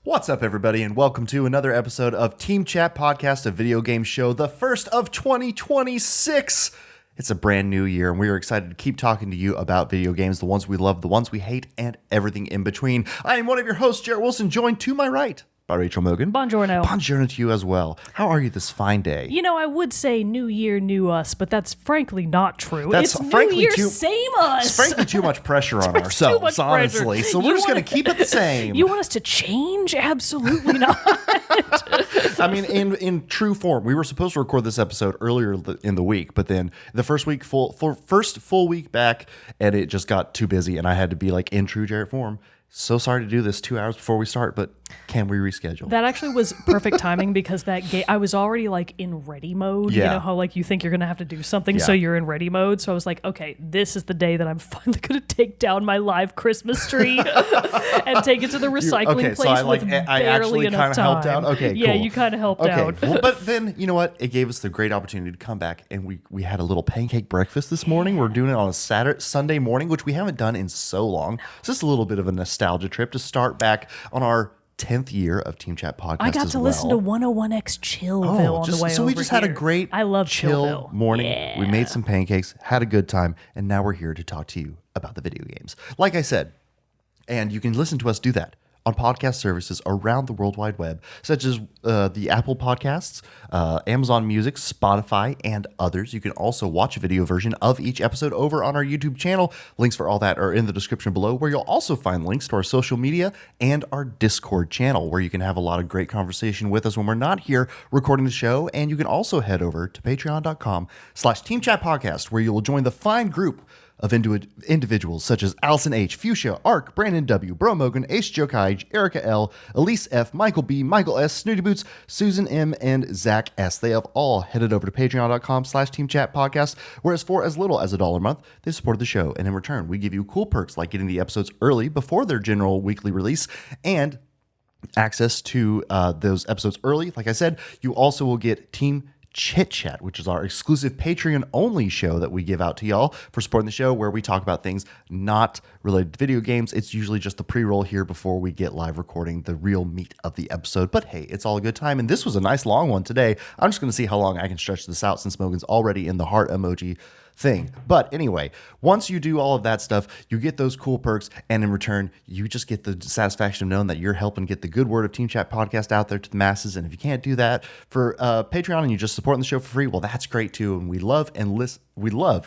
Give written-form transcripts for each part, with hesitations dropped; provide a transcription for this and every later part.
What's up, everybody, and welcome to another episode of Team Chat Podcast, a video game show, the first of 2026. It's a brand new year, and we are excited to keep talking to you about video games, the ones we love, the ones we hate, and everything in between. I am one of your hosts, Jarrett Wilson, joined to my right by Rachel Mogan. Buongiorno. Buongiorno to you as well. How are you this fine day? You know, I would say new year, new us, but that's frankly not true. That's it's frankly new year, too- same us. It's frankly too much pressure on ourselves, much pressure. honestly. So we're just going to keep it the same. You want us to change? Absolutely not. I mean, in true form, we were supposed to record this episode earlier in the week, but then the first full week back, and it just got too busy, and I had to be like in true Jarrett form. So sorry to do this 2 hours before we start, but can we reschedule? That actually was perfect timing because that game, I was already like in ready mode. Yeah. You know how like you think you're going to have to do something, so you're in ready mode. So I was like, okay, this is the day that I'm finally going to take down my live Christmas tree and take it to the recycling place so with I barely actually enough kind of time. helped out. Okay, yeah, cool. you kind of helped out. Well, but then you know what? It gave us the great opportunity to come back, and we had a little pancake breakfast this morning. We're doing it on a Sunday morning, which we haven't done in so long. It's just a little bit of a nostalgia trip to start back on our 10th year of Team Chat Podcast. I got to listen to 101X Chillville on the way so we just had a great I love chill Chillville. morning. Yeah. We made some pancakes, had a good time, and now we're here to talk to you about the video games. Like I said, and you can listen to us do that on podcast services around the World Wide Web, such as the Apple Podcasts, Amazon Music, Spotify, and others. You can also watch a video version of each episode over on our YouTube channel. Links for all that are in the description below, where you'll also find links to our social media and our Discord channel, where you can have a lot of great conversation with us when we're not here recording the show. And you can also head over to patreon.com/teamchatpodcast, where you will join the fine group of individuals such as Allison H., Fuchsia, Ark, Brandon W., Bro Mogan, Ace Jokai, Erica L., Elise F., Michael B., Michael S., Snooty Boots, Susan M., and Zach S. They have all headed over to patreon.com/teamchatpodcast, where for as little as $1 a month, they support the show. And in return, we give you cool perks like getting the episodes early before their general weekly release and access to those episodes early. Like I said, you also will get Team Chit Chat, which is our exclusive Patreon only show that we give out to y'all for supporting the show, where we talk about things not related to video games. It's usually just the pre-roll here before we get live recording the real meat of the episode. But hey, it's all a good time. And this was a nice long one today. I'm just going to see how long I can stretch this out since Mogan's already in the heart emoji thing. But anyway, once you do all of that stuff, you get those cool perks, and in return, you just get the satisfaction of knowing that you're helping get the good word of Team Chat Podcast out there to the masses. And if you can't do that for Patreon and you're just supporting the show for free, well, that's great too. And we love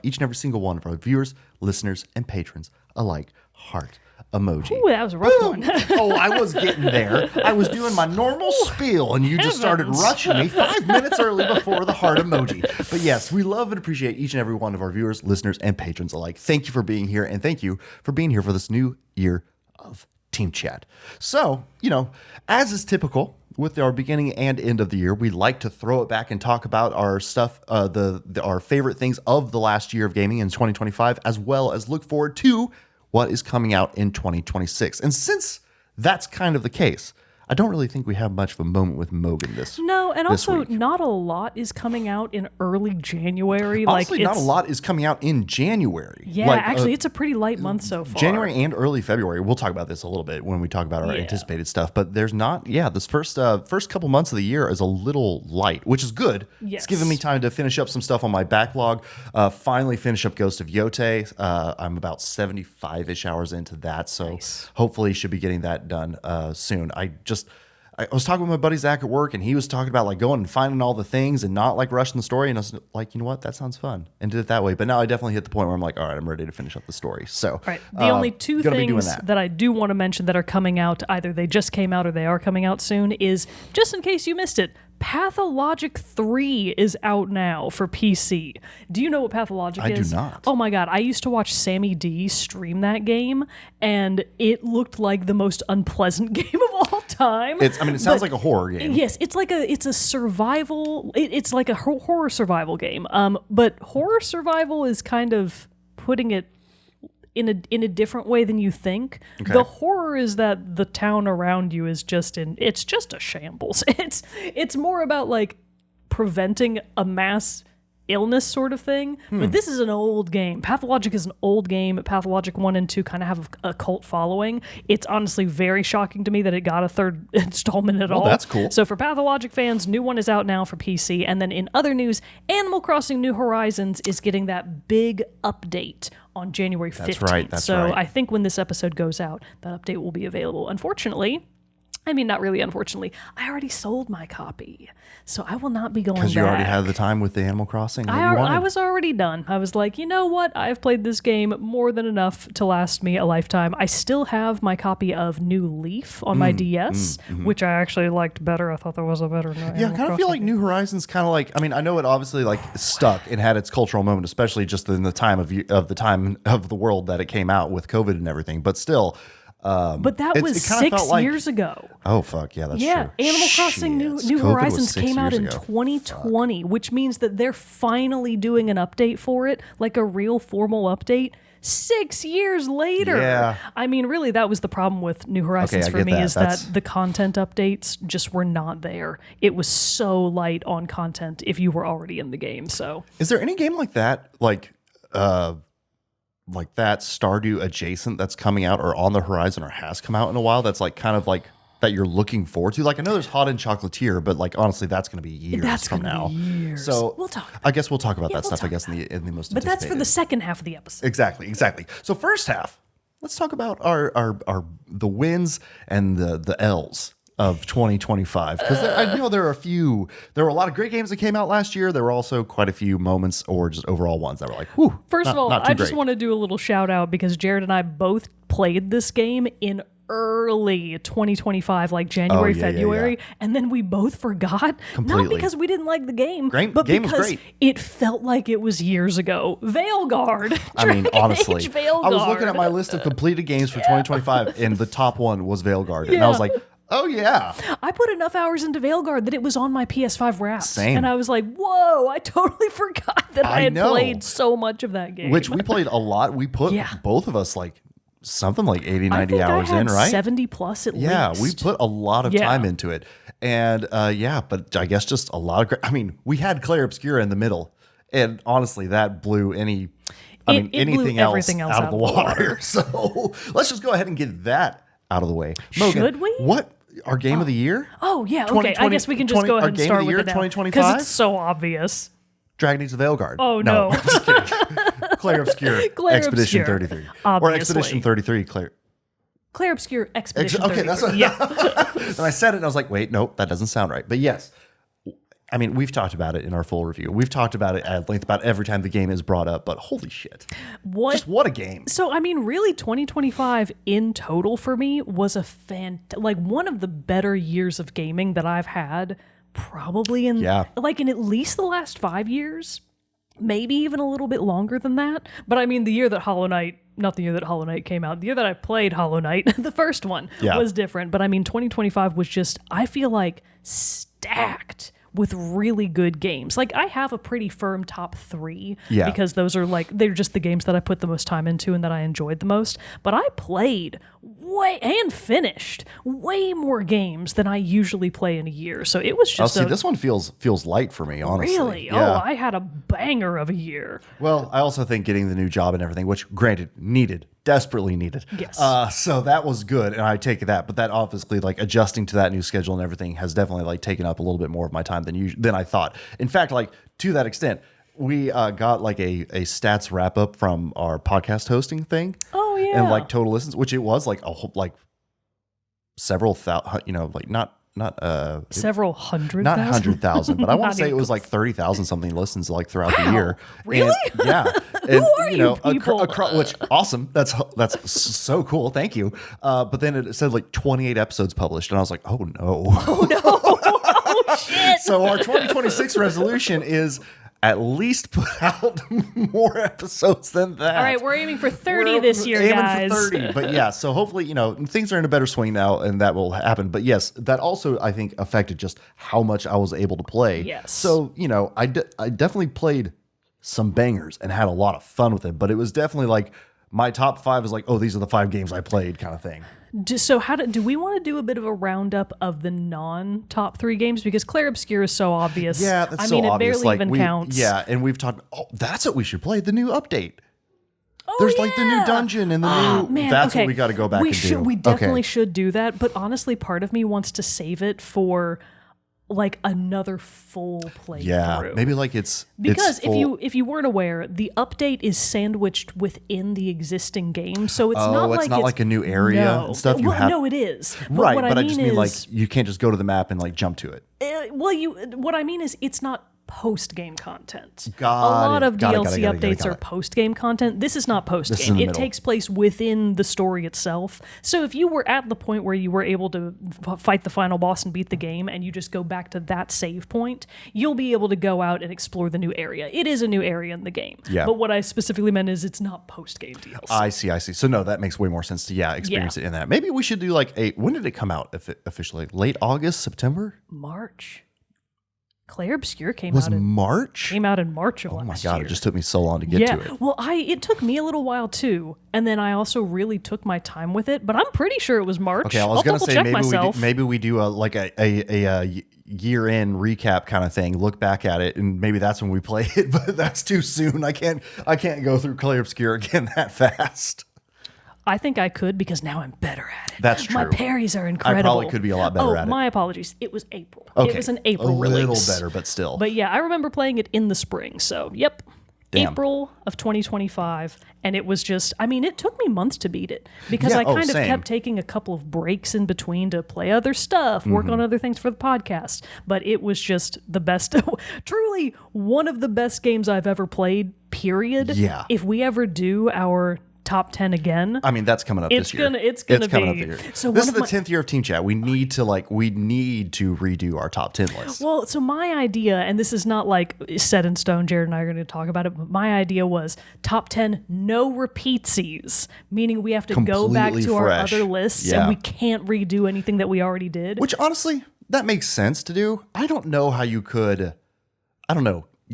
each and every single one of our viewers, listeners, and patrons alike. Heart emoji. Ooh, that was a rough one. Oh, I was getting there. I was doing my normal spiel, and you just started rushing me 5 minutes early before the heart emoji. But yes, we love and appreciate each and every one of our viewers, listeners, and patrons alike. Thank you for being here, and thank you for being here for this new year of Team Chat. So, you know, as is typical with our beginning and end of the year, we like to throw it back and talk about our stuff, our favorite things of the last year of gaming in 2025, as well as look forward to what is coming out in 2026. And since that's kind of the case, I don't really think we have much of a moment with Mogan this No, and this also week. not a lot is coming out in early January. Honestly, not a it's- lot is coming out in January. Yeah, Like, actually, it's a pretty light month so far. January and early February. We'll talk about this a little bit when we talk about our anticipated stuff. But there's not, this first couple months of the year is a little light, which is good. Yes. It's giving me time to finish up some stuff on my backlog. Finally finish up Ghost of Yote. I'm about 75-ish hours into that, so hopefully should be getting that done soon. I was talking with my buddy Zach at work, and he was talking about like going and finding all the things and not like rushing the story. And I was like, you know what, that sounds fun, and did it that way. But now I definitely hit the point where I'm like, all right, I'm ready to finish up the story. So, Right. The only two gonna be doing things that I do want to mention that are coming out, either they just came out or they are coming out soon, is just in case you missed it, Pathologic 3 is out now for PC. Do you know what Pathologic is? I do not. Oh my god, I used to watch Sammy D stream that game, and it looked like the most unpleasant game of all time. it sounds like a horror game. Yes, it's a survival. It's like a horror survival game. But horror survival is kind of putting it in a different way than you think. Okay. The horror is that the town around you is just a shambles. It's more about like preventing a mass illness sort of thing. But this is an old game. Pathologic is an old game. Pathologic 1 and 2 kind of have a cult following. It's honestly very shocking to me that it got a third installment at all. That's cool. So for Pathologic fans, new one is out now for PC. And then in other news, Animal Crossing New Horizons is getting that big update on January 15th. That's so right. I think when this episode goes out, that update will be available. Unfortunately, I mean, not really unfortunately, I already sold my copy. So I will not be going back. Because you already had the time with the Animal Crossing that you wanted. I was already done. I was like, you know what? I've played this game more than enough to last me a lifetime. I still have my copy of New Leaf on my DS, which I actually liked better. I thought there was a better Yeah, I kind of feel like New Horizons kind of like, I mean, I know it obviously like stuck and had its cultural moment, especially just in the time of the world that it came out with COVID and everything, but still. But that it was kinda 6 felt like- years ago. Oh, fuck. Yeah, that's Yeah, true. Animal Crossing New COVID Horizons was 6 came out years in ago. 2020, which means that they're finally doing an update for it, like a real formal update. 6 years later. Yeah. I mean, really, that was the problem with New Horizons I for get me that. is That's- that the content updates just were not there. It was so light on content if you were already in the game. So Is there any game like that, like that Stardew adjacent that's coming out or on the horizon or has come out in a while that's like kind of like that you're looking forward to? Like I know there's Hot and Chocolatier, but like honestly, that's going to be years That's from gonna now. be years. So We'll talk about I guess we'll talk about that we'll stuff. I talk guess in the most. but that's for the anticipated. second half of the episode. Exactly. So first half, let's talk about our the wins and the L's of 2025 because I know there were a lot of great games that came out last year. There were also quite a few moments or just overall ones that were like, whew. First of all, not too I just great. want to do a little shout out because Jared and I both played this game in early 2025, like January, yeah, yeah, February, and then we both forgot. Not Completely. because we didn't like the game, Great- but game was because great. it felt like it was years ago. Veilguard. I mean, Dragon honestly, Age I was looking at Veilguard. my list of completed games for 2025, and the top one was Veilguard, and I was Yeah. like, oh yeah, I put enough hours into Veilguard that it was on my PS5 wraps. Same. And I was like, whoa, I totally forgot that I I had know. played so much of that game. which we played a lot. We put Yeah. both of us like something like 80, I 90 think hours I had in, right? 70 plus at Yeah, least. we put a lot of Yeah. time into it. And but I guess just a lot of I mean, we had Claire Obscura in the middle. And honestly, that blew It blew anything everything else out of the water. So let's just go ahead and get that out of the way. Mogan, Should we? What? Our game of the year? Oh, yeah, okay. I 2020 guess we can just go our ahead and game of start the with year, it now. 2025? Because it's so obvious. Dragon Age the Veilguard. Oh, no. Just kidding. Claire Obscura. Claire Expedition Obscura, 33. Or obviously. Expedition 33, Claire. Claire Obscure Expedition Okay, that's 33. what, Yeah. and I said it and I was like, wait, nope, that doesn't sound right. But yes, I mean, we've talked about it in our full review. We've talked about it at length about every time the game is brought up, but holy shit. Just what a game. So, I mean, really, 2025 in total for me was like one of the better years of gaming that I've had, probably in in at least the last 5 years, maybe even a little bit longer than that. But I mean, the year that Hollow Knight, not the year that Hollow Knight came out, the year that I played Hollow Knight, the first one was different. But I mean, 2025 was just, I feel like, stacked with really good games. Like I have a pretty firm top 3 because those are like, they're just the games that I put the most time into and that I enjoyed the most. But I played way and finished way more games than I usually play in a year. So it was just this one feels light for me, honestly. really, Yeah. I had a banger of a year. Well, I also think getting the new job and everything, which granted needed, desperately needed. Yes. So that was good, and I take that. But that obviously, like adjusting to that new schedule and everything, has definitely like taken up a little bit more of my time than I thought. In fact, like to that extent, we got like a stats wrap up from our podcast hosting thing. Oh yeah. And like total listens, which it was like a whole, like several thousand, like not several hundred not thousand? 100,000, but I want Not to say it even was like 30,000 something listens like throughout the year. Really? And, yeah. And, Who are you people? Which awesome. That's so cool. Thank you. But then it said like 28 episodes published, and I was like, oh no. Oh shit. So our 2026 resolution is at least put out more episodes than that. All right, we're aiming for 30 We're this year, aiming guys. for 30. But yeah, so hopefully, things are in a better swing now and that will happen. But yes, that also, I think, affected just how much I was able to play. Yes. So, I definitely played some bangers and had a lot of fun with it. But it was definitely like my top 5 is like, oh, these are the 5 games I played kind of thing. So do we want to do a bit of a roundup of the non-top 3 games? Because Clair Obscur is so obvious. Yeah, that's so obvious. It barely even counts. Yeah, and we've talked, that's what we should play, the new update. There's like the new dungeon and the new... That's what we got to go back and do. We definitely should do that. But honestly, part of me wants to save it for like another full playthrough. Yeah, maybe like it's... Because if you weren't aware, the update is sandwiched within the existing game. So it's not like a new area and stuff. No, it is. Right, but I just mean like you can't just go to the map and like jump to it. What I mean is it's not post-game content. A lot of DLC updates are post-game content. This is not post-game. It takes place within the story itself. So if you were at the point where you were able to fight the final boss and beat the game, and you just go back to that save point, you'll be able to go out and explore the new area. It is a new area in the game. Yeah. But what I specifically meant is it's not post-game DLC. I see. So no, that makes way more sense to experience it in that. Maybe we should do like when did it come out officially? Late August, September? March. Clair Obscur came out in March of last year. Oh my God, it just took me so long to get to it. Well, it took me a little while too, and then I also really took my time with it, but I'm pretty sure it was March. Okay, I was going to say maybe we do a year-end recap kind of thing, look back at it, and maybe that's when we play it, but that's too soon. I can't go through Clair Obscur again that fast. I think I could because now I'm better at it. That's true. My parries are incredible. I probably could be a lot better at it. My apologies. It was April. Okay. It was an April release. A little better, but still. But yeah, I remember playing it in the spring. So, yep. Damn. April of 2025. And it was just, it took me months to beat it because I kind of kept taking a couple of breaks in between to play other stuff, work on other things for the podcast. But it was just the best, truly one of the best games I've ever played, period. Yeah. If we ever do our top 10 again. That's coming up this year. It's gonna coming up this year. So this is the 10th year of Team Chat. We need to redo our top 10 list. Well, so my idea, and this is not like set in stone, Jared and I are going to talk about it, but my idea was top 10 no repeatsies, meaning we have to go back to our other lists and we can't redo anything that we already did. Which honestly, that makes sense to do. I don't know how you could,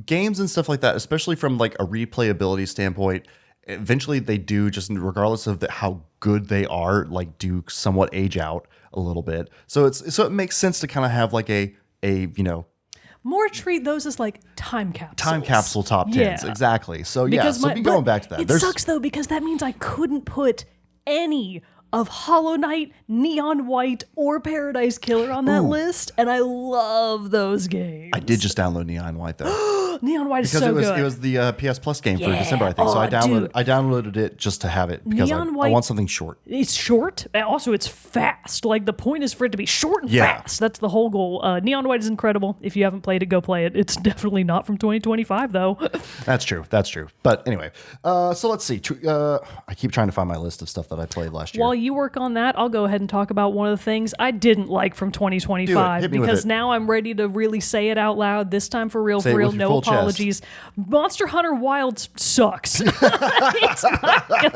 games and stuff like that, especially from like a replayability standpoint. Eventually they do, just regardless of how good they are, like do somewhat age out a little bit. So it makes sense to kind of have like a more treat those as like time capsules. Time capsule top 10s, exactly. So going back to that. It sucks though because that means I couldn't put any of Hollow Knight, Neon White, or Paradise Killer on that list, and I love those games. I did just download Neon White though. Neon White is so good. It was the PS Plus game for December, I think. So I downloaded it just to have it because I want something short. It's short. Also, it's fast. Like the point is for it to be short and fast. That's the whole goal. Neon White is incredible. If you haven't played it, go play it. It's definitely not from 2025 though. That's true. But anyway, so let's see. I keep trying to find my list of stuff that I played last year. While you work on that, I'll go ahead and talk about one of the things I didn't like from 2025 because now I'm ready to really say it out loud. This time for real, no apologies. Monster Hunter Wilds sucks. It's not good.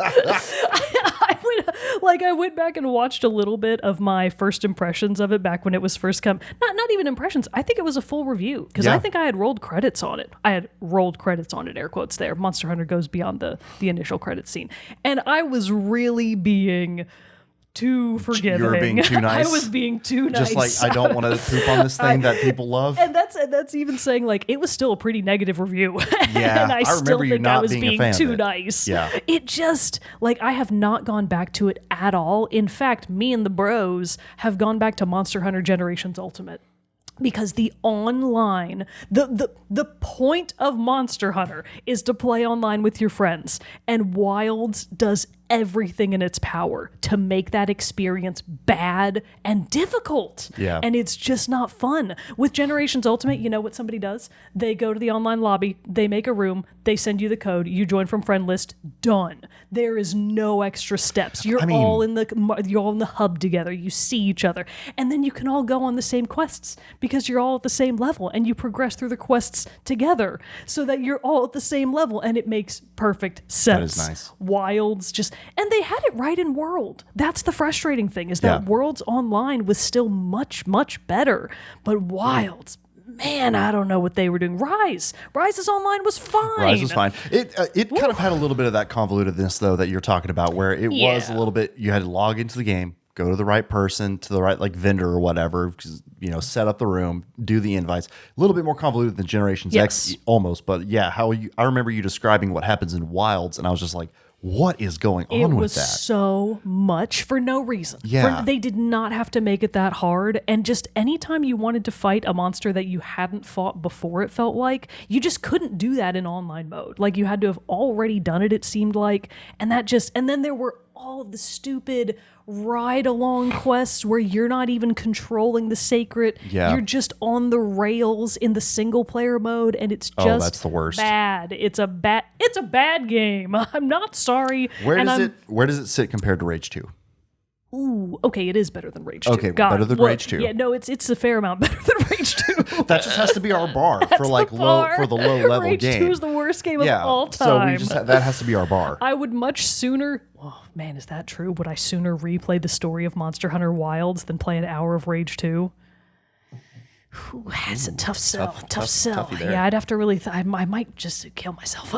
I went back and watched a little bit of my first impressions of it back when it was first come. Not even impressions. I think it was a full review because I think I had rolled credits on it. Air quotes there. Monster Hunter goes beyond the initial credit scene. And I was really being too forgiving. You were being too nice. I was being too nice. Just like, I don't want to poop on this thing that people love. And that's even saying like it was still a pretty negative review. Yeah, and I still think I was being too nice. Yeah. It just like I have not gone back to it at all. In fact, me and the bros have gone back to Monster Hunter Generations Ultimate. Because the online, the point of Monster Hunter is to play online with your friends. And Wilds does everything in its power to make that experience bad and difficult. Yeah. And it's just not fun. With Generations Ultimate, you know what somebody does? They go to the online lobby, they make a room, they send you the code, you join from friend list, done. There is no extra steps. You're all in the hub together. You see each other. And then you can all go on the same quests because you're all at the same level and you progress through the quests together so that you're all at the same level and it makes perfect sense. That is nice. Wilds and they had it right in World. That's the frustrating thing is that Worlds Online was still much, much better. But Wilds, man, I don't know what they were doing. Rise's online was fine. Rise was fine. It kind of had a little bit of that convolutedness though that you're talking about where it was a little bit, you had to log into the game, go to the right person, to the right like vendor or whatever, set up the room, do the invites. A little bit more convoluted than Generations X almost, but yeah, I remember you describing what happens in Wilds, and I was just like, what is going on with that? It was so much for no reason. Yeah. They did not have to make it that hard. And just anytime you wanted to fight a monster that you hadn't fought before, it felt like, you just couldn't do that in online mode. Like, you had to have already done it seemed like. And then there were all of the stupid ride-along quests where you're not even controlling the sacred. Yeah. You're just on the rails in the single-player mode, and it's just that's the worst. bad. It's a bad game. I'm not sorry. Where does it sit compared to Rage 2? Ooh, okay, it is better than Rage 2. Okay, better than Rage 2. Yeah, no, it's a fair amount better than Rage 2. That just has to be our bar for like the low level Rage game. Rage 2 is the worst game of all time. So that has to be our bar. I would much sooner. Oh man, is that true? Would I sooner replay the story of Monster Hunter Wilds than play an hour of Rage 2? Ooh, that's a tough sell. Tough sell. Yeah, I'd have to really. I might just kill myself.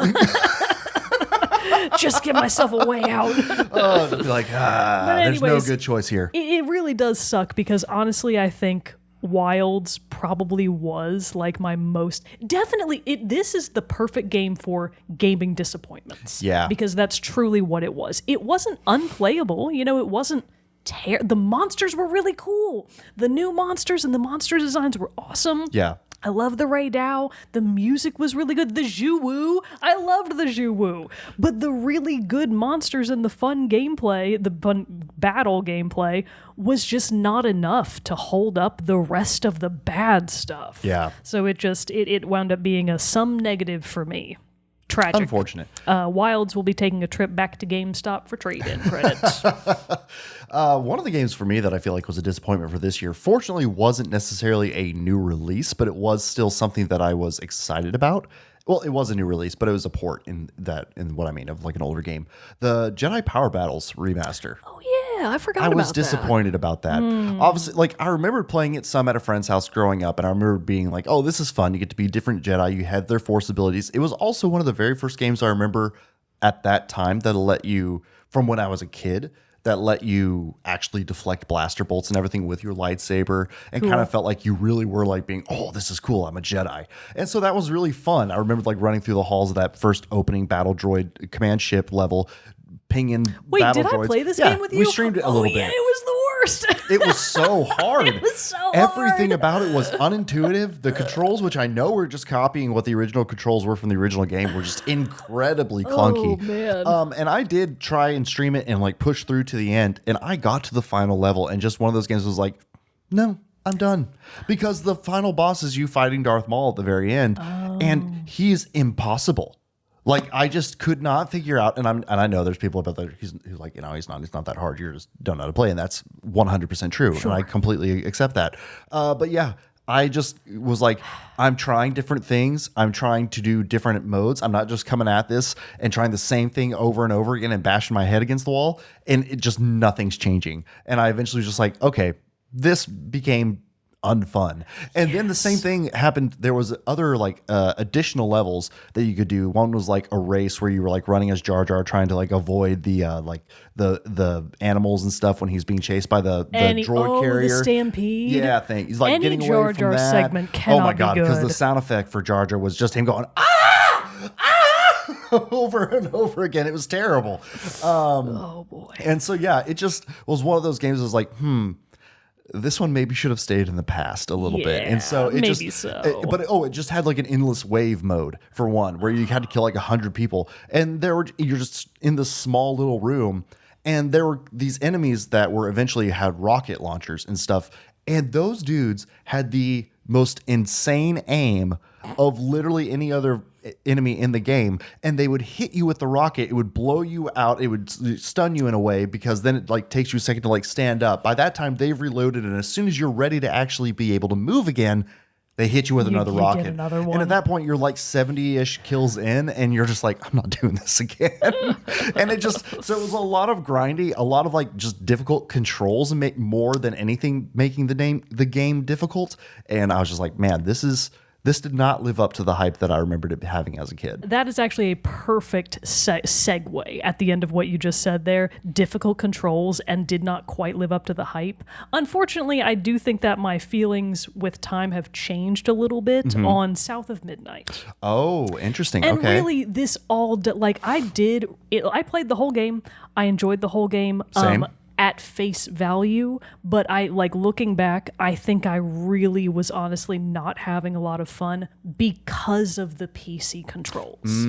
Just give myself a way out. Be like, anyways, there's no good choice here. It really does suck because honestly, I think Wilds probably was like my most definitely. This is the perfect game for gaming disappointments. Yeah, because that's truly what it was. It wasn't unplayable. It wasn't. The monsters were really cool. The new monsters and the monster designs were awesome. Yeah. I love the Ray Dow. The music was really good. The Zhu-Wu. I loved the Zhu-Wu. But the really good monsters and the fun gameplay, the fun battle gameplay, was just not enough to hold up the rest of the bad stuff. Yeah. So it wound up being some negative for me. Tragic. Unfortunate. Wilds will be taking a trip back to GameStop for trade-in credits. One of the games for me that I feel like was a disappointment for this year, fortunately, wasn't necessarily a new release, but it was still something that I was excited about. Well, it was a new release, but it was a port in what I mean of like an older game. The Jedi Power Battles remaster. Oh yeah, I forgot about that. I was disappointed about that. Obviously, like I remember playing it some at a friend's house growing up, and I remember being like, "Oh, this is fun. You get to be different Jedi. You had their Force abilities." It was also one of the very first games I remember at that time that'll let you, from when I was a kid, that let you actually deflect blaster bolts and everything with your lightsaber, and kind of felt like you really were like being, oh, this is cool, I'm a Jedi. And so that was really fun. I remember like running through the halls of that first opening battle droid command ship level, pinging Wait, battle did droids. I play this game with you? We streamed it a little bit. Yeah, it was the worst. It was so hard. It was so Everything hard. about it was unintuitive. The controls, which I know were just copying what the original controls were from the original game, were just incredibly clunky. Oh, man. And I did try and stream it and like push through to the end, and I got to the final level, and just one of those games was like, no, I'm done. Because the final boss is you fighting Darth Maul at the very end, and he's impossible. Like I just could not figure out, and I know there's people about that who's like, he's not that hard. You just don't know how to play, and that's 100% true, and I completely accept that. But yeah, I just was like, I'm trying different things. I'm trying to do different modes. I'm not just coming at this and trying the same thing over and over again and bashing my head against the wall, and it just nothing's changing. And I eventually was just like, okay, this became unfun. And then the same thing happened. There was other like additional levels that you could do. One was like a race where you were like running as Jar Jar trying to like avoid the like the animals and stuff when he's being chased by the droid carrier. The stampede. Yeah, thing. He's like Any getting Jar away from Jar that. segment cannot oh my god, be good. because the sound effect for Jar Jar was just him going over and over again. It was terrible. Oh boy. And so yeah, it just was one of those games that was like, this one maybe should have stayed in the past a little bit. And so it maybe just, so. It just had like an endless wave mode for one, where you had to kill like 100 people. And you're just in this small little room. And there were these enemies that were eventually had rocket launchers and stuff. And those dudes had the most insane aim of literally any other enemy in the game, and they would hit you with the rocket. It would blow you out. It would stun you in a way, because then it like takes you a second to like stand up. By that time, they've reloaded, and as soon as you're ready to actually be able to move again, they hit you with another rocket. Get another one. And at that point, you're like 70-ish kills in, and you're just like, I'm not doing this again. And it was a lot of grindy, a lot of like just difficult controls, and more than anything making the game difficult. And I was just like, man, this is This did not live up to the hype that I remembered it having as a kid. That is actually a perfect segue at the end of what you just said there. Difficult controls and did not quite live up to the hype. Unfortunately, I do think that my feelings with time have changed a little bit on South of Midnight. Oh, interesting. And okay. really, this all, I played the whole game. I enjoyed the whole game. Same. At face value, but I looking back, I think I really was honestly not having a lot of fun because of the PC controls.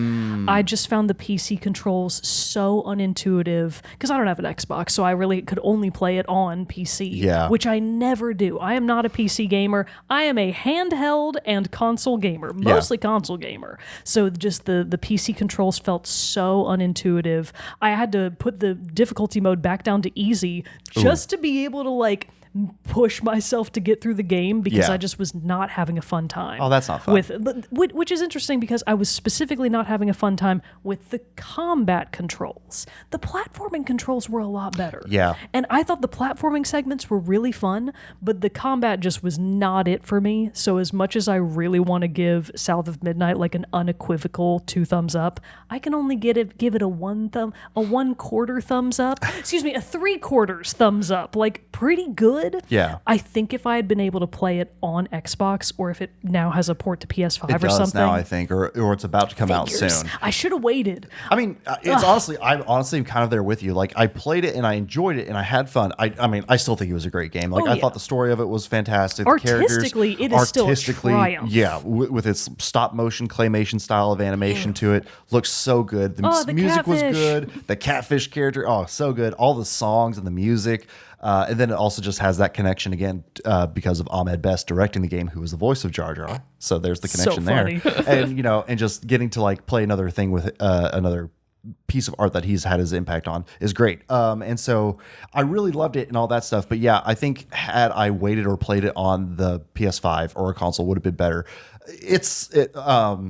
I just found the PC controls so unintuitive because I don't have an Xbox, so I really could only play it on PC, which I never do. I am not a PC gamer. I am a handheld and console gamer, mostly console gamer. So just the PC controls felt so unintuitive. I had to put the difficulty mode back down to easy just to be able to push myself to get through the game because I just was not having a fun time. Oh, that's not fun. Which is interesting because I was specifically not having a fun time with the combat controls. The platforming controls were a lot better. Yeah. And I thought the platforming segments were really fun, but the combat just was not it for me. So as much as I really want to give South of Midnight an unequivocal 2 thumbs up, I can only give it a 1/4 thumbs up. Excuse me, a 3/4 thumbs up. Pretty good. Yeah. I think if I had been able to play it on Xbox, or if it now has a port to PS5 it or does something. now, I think, or it's about to come out soon. I should have waited. I mean, I'm honestly kind of there with you. I played it and I enjoyed it and I had fun. I still think it was a great game. I thought the story of it was fantastic. Artistically, it is still a triumph. Yeah, with its stop motion claymation style of animation to it, looks so good. The music was good. The catfish character, so good. All the songs and the music. And then it also just has that connection again because of Ahmed Best directing the game, who was the voice of Jar Jar. So there's the connection there. And just getting to play another thing with another piece of art that he's had his impact on is great. And so I really loved it and all that stuff. But yeah, I think had I waited or played it on the PS5 or a console would have been better. It's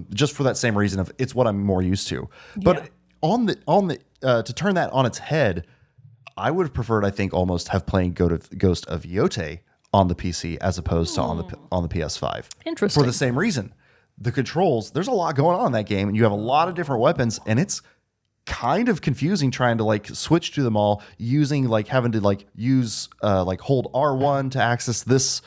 just for that same reason of it's what I'm more used to. But on the to turn that on its head, I would have preferred, I think, almost have played Ghost of Yote on the PC as opposed to on the PS5. Interesting. For the same reason. The controls, there's a lot going on in that game, and you have a lot of different weapons, and it's kind of confusing trying to switch to them all using having to use hold R1 to access this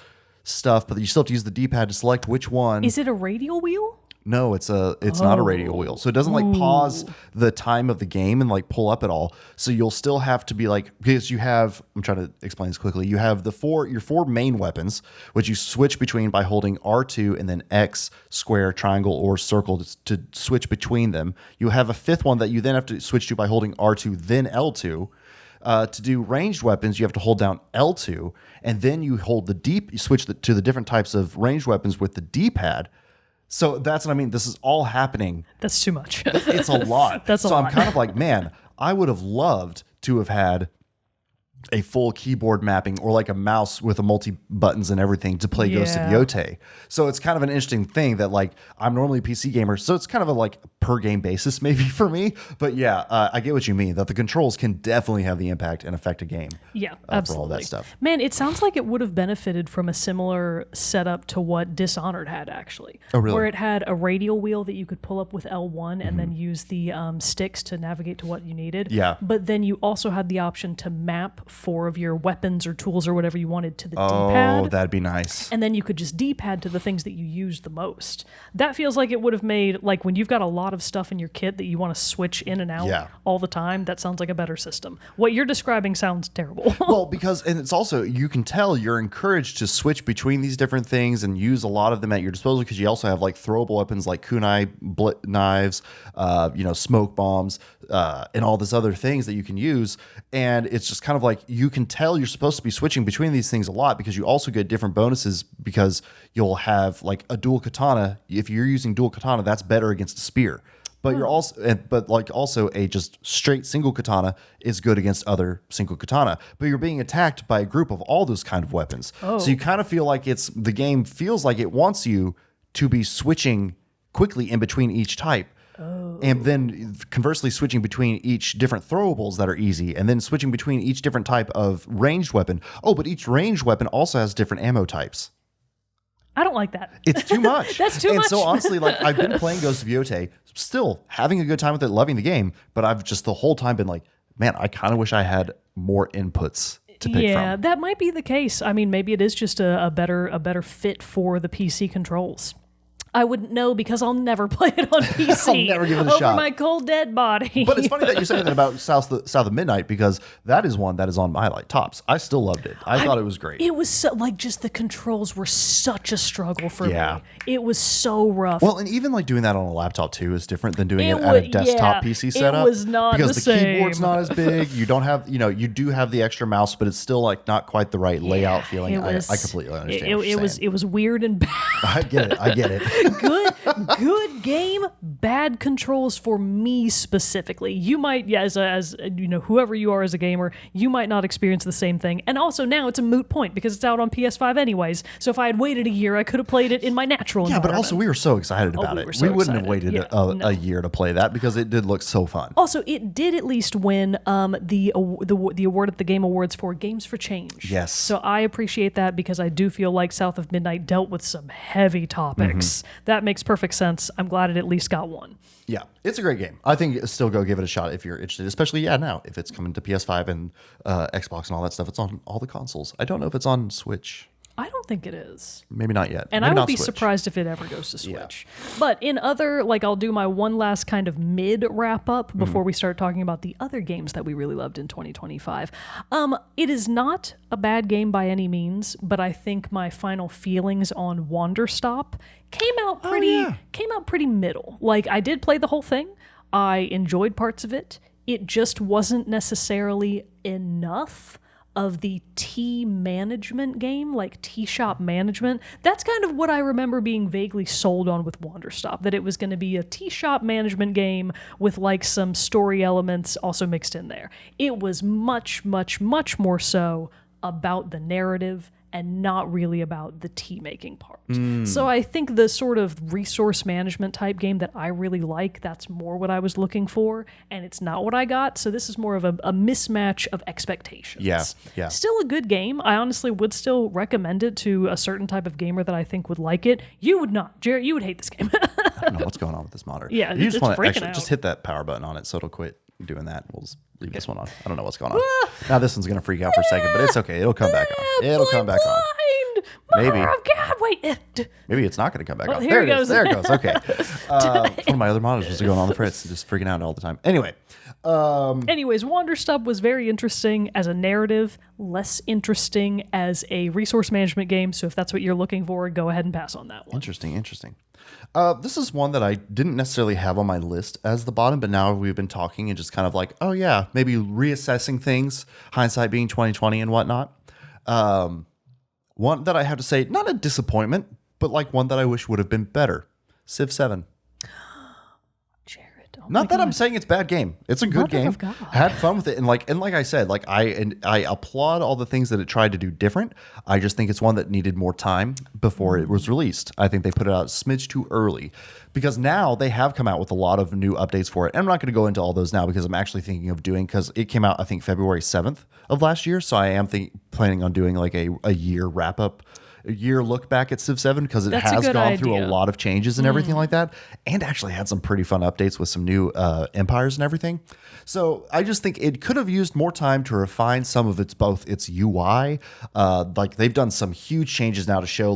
stuff, but you still have to use the D-pad to select which one. Is it a radial wheel? No, it's not a radial wheel. So it doesn't pause the time of the game and pull up at all. So you'll still have to be because you have, I'm trying to explain this quickly. You have your four main weapons, which you switch between by holding R2 and then X, square, triangle, or circle to switch between them. You have a fifth one that you then have to switch to by holding R2, then L2. To do ranged weapons, you have to hold down L2, and then you hold you switch to the different types of ranged weapons with the D-pad. So that's what I mean. This is all happening. That's too much. It's a lot. That's a lot. So I'm kind of man, I would have loved to have had a full keyboard mapping or a mouse with a multi-buttons and everything to play Ghost of Yote. So it's kind of an interesting thing that I'm normally a PC gamer, so it's kind of a per game basis maybe for me. But yeah, I get what you mean, that the controls can definitely have the impact and affect a game. Yeah, absolutely. For all that stuff. Man, it sounds like it would have benefited from a similar setup to what Dishonored had, actually. Oh, really? Where it had a radial wheel that you could pull up with L1 and then use the sticks to navigate to what you needed. Yeah. But then you also had the option to map 4 of your weapons or tools or whatever you wanted to the D-pad. Oh, that'd be nice. And then you could just D-pad to the things that you used the most. That feels like it would have made, when you've got a lot of stuff in your kit that you want to switch in and out all the time, that sounds like a better system. What you're describing sounds terrible. Well, and it's also, you can tell you're encouraged to switch between these different things and use a lot of them at your disposal because you also have throwable weapons like kunai knives, smoke bombs, and all this other things that you can use. And it's just kind of you can tell you're supposed to be switching between these things a lot because you also get different bonuses because you'll have a dual katana. If you're using dual katana, that's better against a spear. But you're also a just straight single katana is good against other single katana. But you're being attacked by a group of all those kind of weapons. So you kind of feel the game feels like it wants you to be switching quickly in between each type. And then conversely switching between each different throwables that are easy, and then switching between each different type of ranged weapon. Oh, but each ranged weapon also has different ammo types. I don't like that. It's too much. That's too much. And so honestly, like I've been playing Ghost of Yotei, still having a good time with it, loving the game, but I've just the whole time been like, man, I kind of wish I had more inputs to pick Yeah, from. that might be the case. I mean, maybe it is just a better fit for the PC controls. I wouldn't know because I'll never play it on PC. I'll never give it a over shot. my cold dead body. But it's funny that you're saying that about South of Midnight because that is one that is on my like tops. I still loved it. I thought it was great. It was so, like just the controls were such a struggle for Yeah. me. It was so rough. Well, and even like doing that on a laptop too is different than doing it at a desktop PC setup. It was not because the the same. keyboard's not as big. You don't have, you do have the extra mouse, but it's still like not quite the right layout feeling. It was, I completely understand. What you're saying. It was weird and bad. I get it. Good game, bad controls for me specifically. You might, as whoever you are as a gamer, you might not experience the same thing. And also now it's a moot point because it's out on PS5 anyways. So if I had waited a year, I could have played it in my natural Yeah, environment. but also we were so excited about it. were so We wouldn't have excited. waited Yeah, a year to play that because it did look so fun. Also, it did at least win the award at the Game Awards for Games for Change. Yes. So I appreciate that because I do feel like South of Midnight dealt with some heavy topics. That makes perfect sense. I'm glad it at least got one. Yeah, it's a great game. I think still go give it a shot if you're interested, especially now if it's coming to PS5 and Xbox and all that stuff. It's on all the consoles. I don't know if it's on Switch. I don't think it is. Maybe not yet. And Maybe I would not be Switch. surprised if it ever goes to Switch. But in other, I'll do my one last kind of mid wrap up before we start talking about the other games that we really loved in 2025. It is not a bad game by any means, but I think my final feelings on Wanderstop came out pretty middle. Like I did play the whole thing. I enjoyed parts of it. It just wasn't necessarily enough of the tea management game, like tea shop management. That's kind of what I remember being vaguely sold on with Wanderstop, that it was going to be a tea shop management game with some story elements also mixed in there. It was much, much, much more so about the narrative and not really about the tea making part. So I think the sort of resource management type game that I really like, that's more what I was looking for, and it's not what I got. So this is more of a mismatch of expectations. Yeah. Still a good game. I honestly would still recommend it to a certain type of gamer that I think would like it. You would not. Jarrett, you would hate this game. I don't know what's going on with this monitor. Yeah, you just it's want to freaking actually out. just hit that power button on it so it'll quit doing that. We'll just leave this one on. I don't know what's going on. Now this one's gonna freak out for a second, but it's okay. It'll come back on. It'll come back on. Maybe. Mother of God, wait. Maybe it's not going to come back on. here There it it is. goes. There it goes. Okay. One of my other monitors was going on the fritz, just freaking out all the time. Anyway, Anyways, Wanderstop was very interesting as a narrative, less interesting as a resource management game. So if that's what you're looking for, go ahead and pass on that one. interesting. This is one that I didn't necessarily have on my list as the bottom, but now we've been talking and just kind of like, oh yeah, maybe reassessing things, hindsight being 2020 and whatnot. One that I have to say, not a disappointment, but one that I wish would have been better. Civ 7. Jared, Not that I'm saying it's a bad game. It's a good Mother game. of God. Had fun with it, and like I said, I applaud all the things that it tried to do different. I just think it's one that needed more time before it was released. I think they put it out a smidge too early because now they have come out with a lot of new updates for it. And I'm not going to go into all those now because I'm actually thinking of doing, because it came out I think February 7th of last year, so I am planning on doing a year wrap up. A year look back at Civ 7 because it That's a has good gone through a idea. lot of changes and everything like that, and actually had some pretty fun updates with some new empires and everything. So I just think it could have used more time to refine some of its UI. They've done some huge changes now to show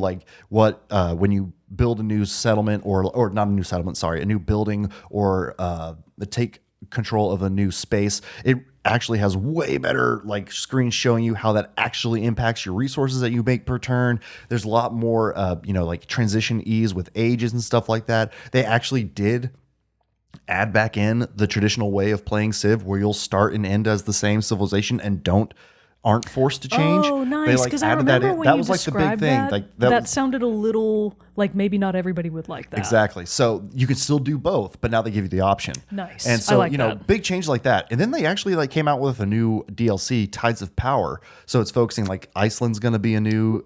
what when you build a new settlement or not a new settlement, sorry, a new building or take control of a new space, it actually has way better screens showing you how that actually impacts your resources that you make per turn. There's a lot more transition ease with ages and stuff like that. They actually did add back in the traditional way of playing Civ where you'll start and end as the same civilization and aren't forced to change. Oh, nice. Because I remember when that you was the big described thing. that sounded a little maybe not everybody would like that. Exactly. So you can still do both, but now they give you the option. Nice. And so, I like that. big change like that. And then they actually came out with a new DLC, Tides of Power. So it's focusing Iceland's going to be a new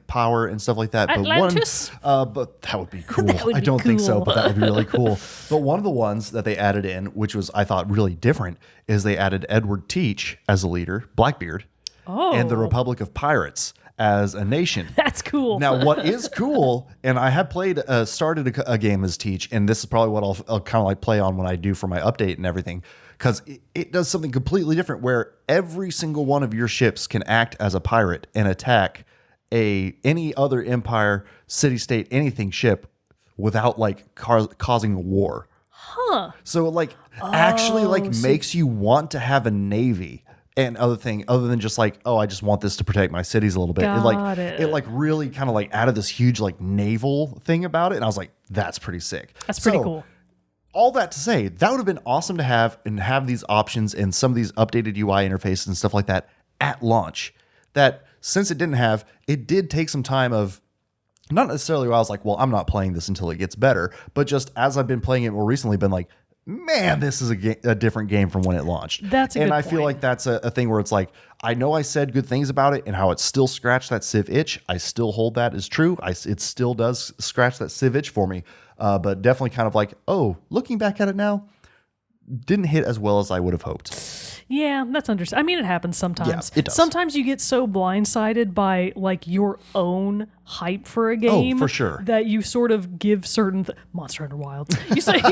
power and stuff like that. Atlantis? But that would be cool. would I be don't think so, cool. but that would be really cool. But one of the ones that they added in, which was I thought really different, is they added Edward Teach as a leader, Blackbeard. and the Republic of Pirates as a nation. That's cool. Now, what is cool, and I have started a game as Teach, and this is probably what I'll kind of like play on when I do for my update and everything, because it does something completely different where every single one of your ships can act as a pirate and attack any other empire, city-state, anything ship without like causing war. Huh. So like actually like makes you want to have a navy. And other than just like, I just want this to protect my cities a little bit. It like really kind of like added this huge like naval thing about it. And I was like, that's pretty sick. That's pretty cool. All that to say, that would have been awesome to have these options and some of these updated UI interfaces and stuff like that at launch. That since it did take some time of, not necessarily where I was like, well, I'm not playing this until it gets better, but just as I've been playing it more recently, been like, man, this is a different game from when it launched. That's a good point. Feel like that's a thing where it's like, I know I said good things about it and how it still scratched that Civ itch. I still hold that as true. It still does scratch that Civ itch for me. But definitely kind of like, looking back at it now, didn't hit as well as I would have hoped. Yeah, that's understandable. I mean, it happens sometimes. Yeah, it does. Sometimes you get so blindsided by like your own hype for a game, for sure, that you sort of give certain Monster Hunter Wilds. You sort of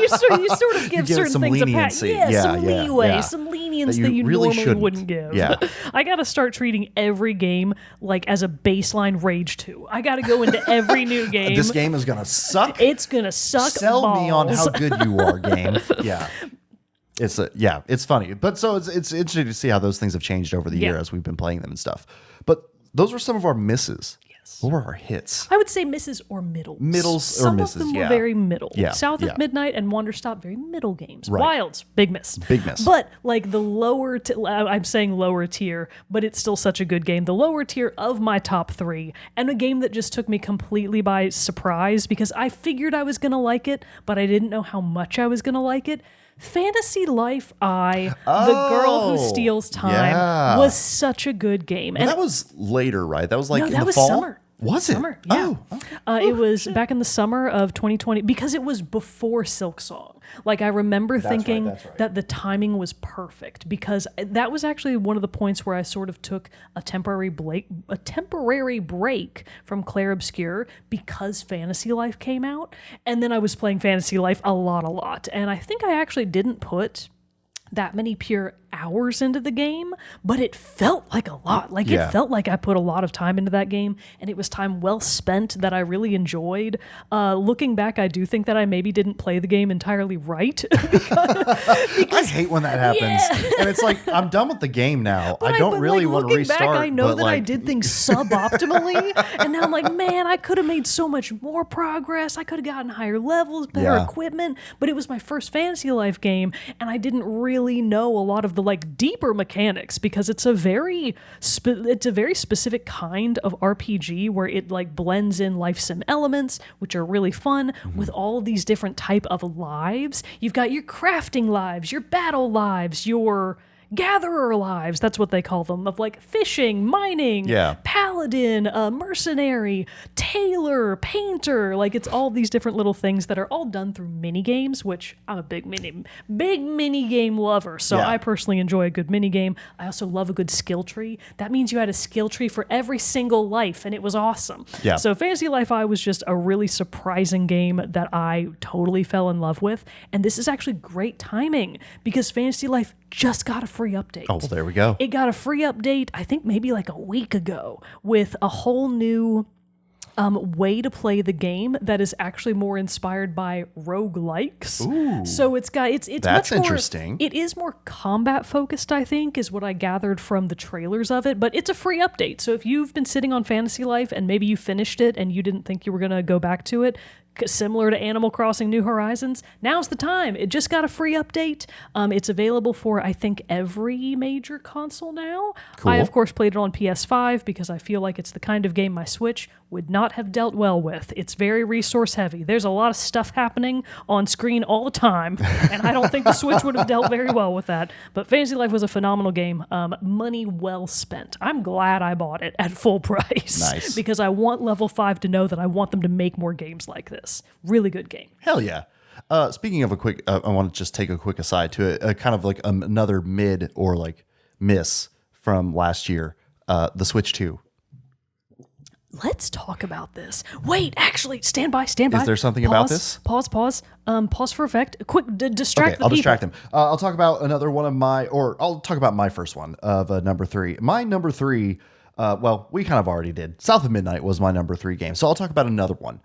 give certain some things leniency. a pass. Some leeway, some lenience that you really normally wouldn't give. Yeah. I got to start treating every game like as a baseline Rage 2. I got to go into every new game. This game is gonna suck. It's gonna suck. Sell balls. me on how good you are, game. Yeah. It's funny, but so it's interesting to see how those things have changed over the year as we've been playing them and stuff. But those were some of our misses. Yes. What were our hits? I would say misses or middles. Some or misses. Some of them were very middle. Yeah. South of Midnight and Wanderstop, very middle games. Right. Wilds, big miss. Big miss. But like the lower, I'm saying lower tier, but it's still such a good game. The lower tier of my top 3, and a game that just took me completely by surprise because I figured I was gonna like it, but I didn't know how much I was gonna like it. Fantasy Life The Girl Who Steals Time was such a good game. And that was later, right? That was like in that the was fall? summer. Was it? Summer, yeah. Oh. It was back in the summer of 2020 because it was before Silksong. Like I remember thinking that the timing was perfect because that was actually one of the points where I sort of took a temporary break from Clair Obscur because Fantasy Life came out, and then I was playing Fantasy Life a lot, and I think I actually didn't put that many pure hours into the game, but it felt like a lot. Like it felt like I put a lot of time into that game, and it was time well spent that I really enjoyed. Looking back, I do think that I maybe didn't play the game entirely right. because I hate when that happens. And it's like, I'm done with the game now. I don't really want to restart. Back, I know that like, I did things suboptimally, and now I'm like, man, I could have made so much more progress. I could have gotten higher levels, better equipment, but it was my first Fantasy Life game, and I didn't really know a lot of the like deeper mechanics because it's a very specific kind of RPG where it like blends in life sim elements, which are really fun, with all of these different type of lives. You've got your crafting lives, your battle lives, your gatherer lives, that's what they call them, of like fishing, mining, paladin, mercenary, tailor, painter. Like it's all these different little things that are all done through mini games, which I'm a big mini game lover. So I personally enjoy a good mini game. I also love a good skill tree. That means you had a skill tree for every single life, and it was awesome. So Fantasy Life I was just a really surprising game that I totally fell in love with. And this is actually great timing because Fantasy Life just got a free update. Oh, well, there we go. It got a free update, I think maybe like a week ago, with a whole new way to play the game that is actually more inspired by roguelikes. Ooh, so it's that's much more interesting. It is more combat focused, I think, is what I gathered from the trailers of it, but it's a free update. So if you've been sitting on Fantasy Life and maybe you finished it and you didn't think you were going to go back to it, similar to Animal Crossing New Horizons, now's the time. It just got a free update. It's available for, I think, every major console now. Cool. I, of course, played it on PS5 because I feel like it's the kind of game my Switch would not have dealt well with. It's very resource heavy. There's a lot of stuff happening on screen all the time, and I don't think the Switch would have dealt very well with that. But Fantasy Life was a phenomenal game. Money well spent. I'm glad I bought it at full price. Nice. Because I want Level 5 to know that I want them to make more games like this. Really good game. Hell yeah. Speaking of a quick, I want to just take a quick aside to it, kind of like another mid or like miss from last year. the Switch 2. Let's talk about this. Wait, actually, stand by. Is there something about this? Pause for effect. Quick, distract the I'll people. distract them. I'll talk about another one of I'll talk about my first one of number 3. My number 3, we kind of already did. South of Midnight was my number 3 game. So I'll talk about another one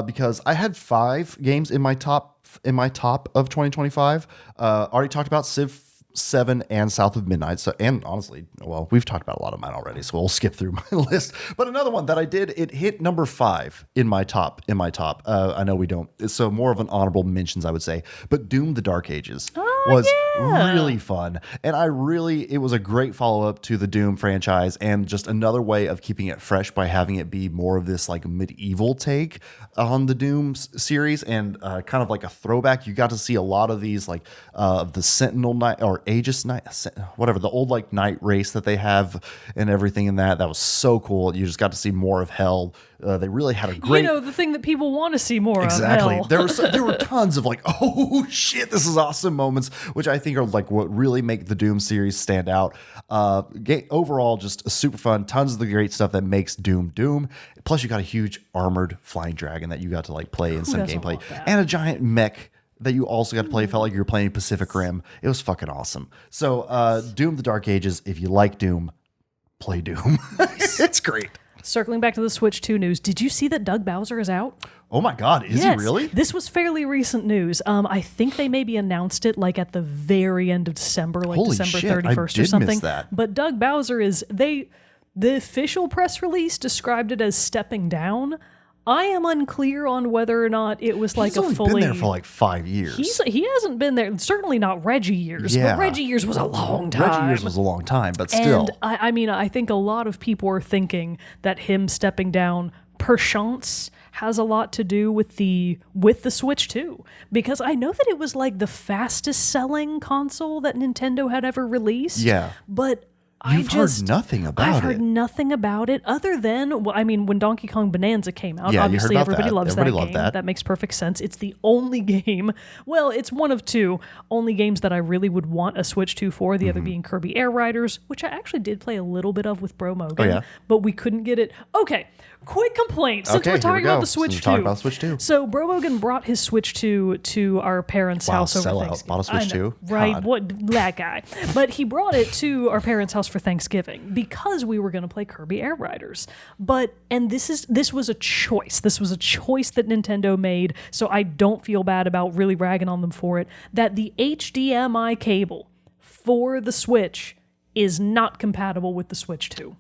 because I had 5 games in my top of 2025. Already talked about Civ 7 and South of Midnight. So, and honestly, we've talked about a lot of mine already, so we'll skip through my list. But another one that I did, it hit number 5 in my top. I know we don't. So more of an honorable mentions, I would say. But Doom: The Dark Ages was really fun, and it was a great follow up to the Doom franchise, and just another way of keeping it fresh by having it be more of this like medieval take on the Doom series, and kind of like a throwback. You got to see a lot of these like the Sentinel Knight or Aegis Knight, whatever, the old like knight race that they have and everything in that. That was so cool. You just got to see more of hell. They really had a great, the thing that people want to see more exactly. of. Hell. There were tons of like, oh shit, this is awesome moments, which I think are like what really make the Doom series stand out. Overall, just super fun. Tons of the great stuff that makes Doom Doom. Plus, you got a huge armored flying dragon that you got to like play in some gameplay, and a giant mech that you also got to play. Felt like you were playing Pacific Rim. It was fucking awesome. So Doom: The Dark Ages, if you like Doom, play Doom. It's great. Circling back to the Switch 2 news, did you see that Doug Bowser is out? Oh my God, is he really? This was fairly recent news. I think they maybe announced it like at the very end of December, like Holy December shit, 31st I or did something. miss that. But Doug Bowser the official press release described it as stepping down. I am unclear on whether or not it was like He's only been there for like 5 years. He hasn't been there. Certainly not Reggie years. Yeah. But Reggie years was a long time. Reggie years was a long time, but still. And I think a lot of people are thinking that him stepping down perchance has a lot to do with the Switch 2, because I know that it was like the fastest selling console that Nintendo had ever released. Yeah. But You've heard nothing about it. I've heard nothing about it other than, when Donkey Kong Bonanza came out, Yeah, obviously you heard about everybody that. loves Everybody that loved game. that. That makes perfect sense. It's the only game, it's one of 2 only games that I really would want a Switch 2 for, the other being Kirby Air Riders, which I actually did play a little bit of with Bro Mogan, but we couldn't get it. Okay, quick complaint, since we're talking about the Switch 2. So Bro Mogan brought his Switch 2 to our parents' house over Thanksgiving. Bought a Switch 2? Right, God. what that guy. But he brought it to our parents' house for Thanksgiving because we were going to play Kirby Air Riders. And this was a choice. This was a choice that Nintendo made, so I don't feel bad about really ragging on them for it, that the HDMI cable for the Switch is not compatible with the Switch 2.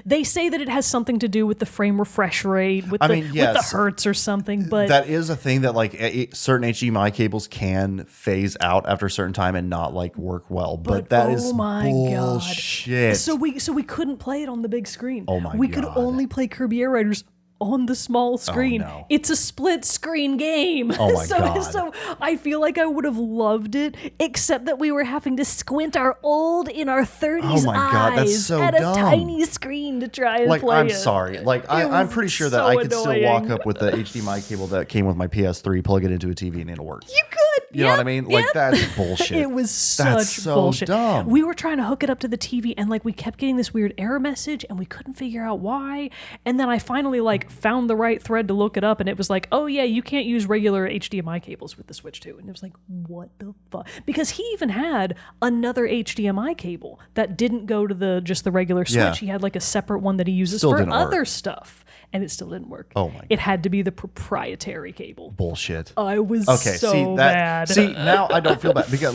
They say that it has something to do with the frame refresh rate, with the hertz or something, but that is a thing that like certain HDMI cables can phase out after a certain time and not like work well. But that is bullshit. God. So we couldn't play it on the big screen. Oh my God. We could only play Kirby Air Riders on the small screen. Oh, no. It's a split screen game. Oh my God. So I feel like I would have loved it, except that we were having to squint our 30s God, that's so at dumb. a tiny screen to try and play I'm it. sorry. I'm pretty sure that I could still walk up with the HDMI cable that came with my PS3, plug it into a TV, and it'll work. You could. You know what I mean? Like, that's bullshit. It was That's such so bullshit. dumb. We were trying to hook it up to the TV, and we kept getting this weird error message, and we couldn't figure out why. And then I finally found the right thread to look it up, and it was like, oh yeah, you can't use regular HDMI cables with the Switch 2. And it was like, what the fuck? Because he even had another HDMI cable that didn't go to just the regular Switch. Yeah. He had a separate one that he uses Still for didn't other work. stuff. And it still didn't work. Oh my God. It had to be the proprietary cable. Bullshit. I was Okay, so bad. See, now I don't feel bad because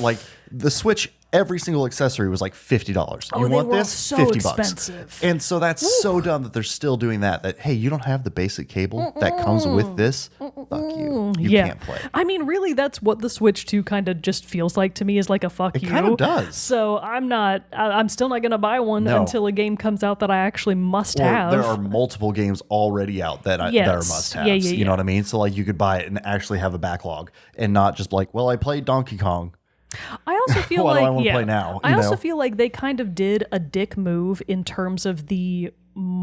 the Switch, every single accessory was like $50. Oh, you they want were this? so $50. expensive. And so that's so dumb that they're still doing that. That hey, you don't have the basic cable that comes with this. Fuck you. You can't play. I mean, really, that's what the Switch 2 kind of just feels like to me, is like a fuck you. It kind of does. So I'm still not going to buy one until a game comes out that I actually must have. There are multiple games already out that are must-haves. Yeah. You know what I mean? So you could buy it and actually have a backlog and not just I played Donkey Kong. I also feel what do I want to play now? I also feel like they kind of did a dick move in terms of the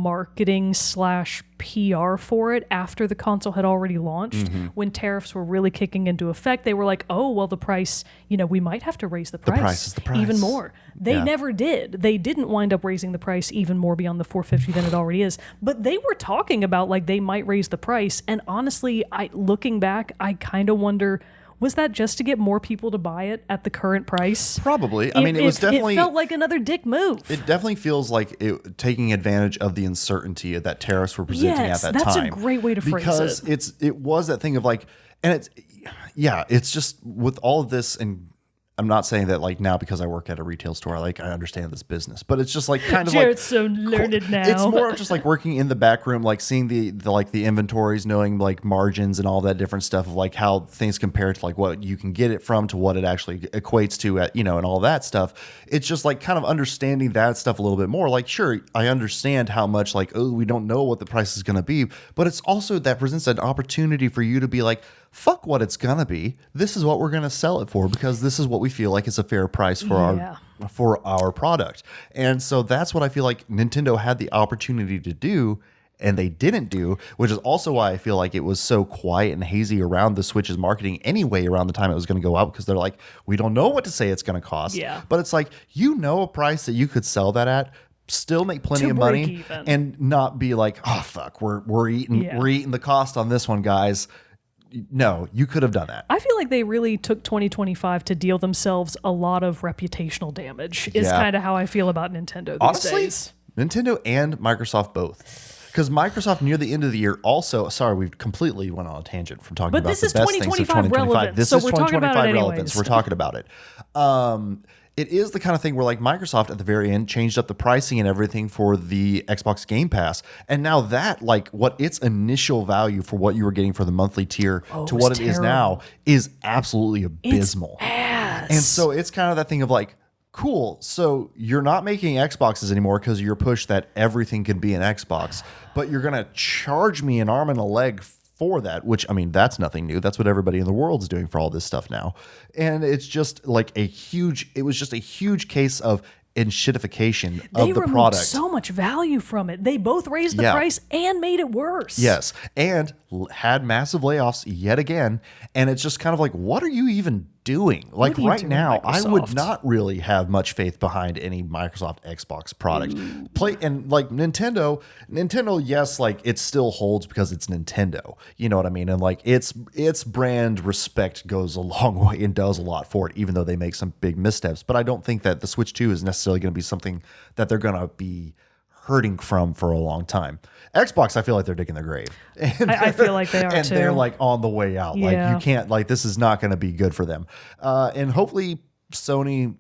marketing / PR for it after the console had already launched. When tariffs were really kicking into effect, they were like, oh, well, the price, we might have to raise the price, is the price. even more. They never did. They didn't wind up raising the price even more beyond the $450 than it already is. But they were talking about like they might raise the price. And honestly, looking back, I kind of wonder, was that just to get more people to buy it at the current price? Probably. I mean, it was definitely... It felt like another dick move. It definitely feels like taking advantage of the uncertainty that tariffs were presenting at that time. That's a great way to phrase it. Because it was that thing of like... And it's just with all of this, and I'm not saying that like now because I work at a retail store, I understand this business, but it's just like kind of Jared's so learned now. It's more of just like working in the back room, like seeing the inventories, knowing like margins and all that different stuff of like how things compare to like what you can get it from to what it actually equates to at, and all that stuff. It's just like kind of understanding that stuff a little bit more. Like, sure, I understand how much like, oh, we don't know what the price is going to be, but it's also that presents an opportunity for you to be like, fuck what it's gonna be. This is what we're gonna sell it for because this is what we feel like is a fair price for our product. And so that's what I feel like Nintendo had the opportunity to do and they didn't do, which is also why I feel like it was so quiet and hazy around the Switch's marketing anyway around the time it was going to go out, because they're like, we don't know what to say it's going to cost. Yeah. But it's like, a price that you could sell that at, still make plenty of money even. And not be like, oh fuck, we're eating the cost on this one, guys. No, you could have done that. I feel like they really took 2025 to deal themselves a lot of reputational damage, is kind of how I feel about Nintendo these days. Nintendo and Microsoft both. Because Microsoft near the end of the year also, sorry, we completely went on a tangent from talking about the best things of 2025. This is 2025 relevance. We're talking about it. It is the kind of thing where like Microsoft at the very end changed up the pricing and everything for the Xbox Game Pass. And now that like what its initial value for what you were getting for the monthly tier to what it is now is absolutely abysmal. And so it's kind of that thing of like, cool, so you're not making Xboxes anymore because you're pushed that everything can be an Xbox, but you're going to charge me an arm and a leg for that, which, I mean, that's nothing new. That's what everybody in the world is doing for all this stuff now. And it's just like it was just a huge case of enshittification of the product. They removed so much value from it. They both raised the price and made it worse. Yes, and had massive layoffs yet again. And it's just kind of like, what are you even doing? Like right now, I would not really have much faith behind any Microsoft Xbox product. And like Nintendo, yes, like it still holds because it's Nintendo. You know what I mean? And like its brand respect goes a long way and does a lot for it, even though they make some big missteps. But I don't think that the Switch 2 is necessarily going to be something that they're going to be hurting from for a long time. Xbox, I feel like they're digging their grave. And I feel like they are and too. And they're like on the way out. Like you can't, like this is not going to be good for them. And hopefully Sony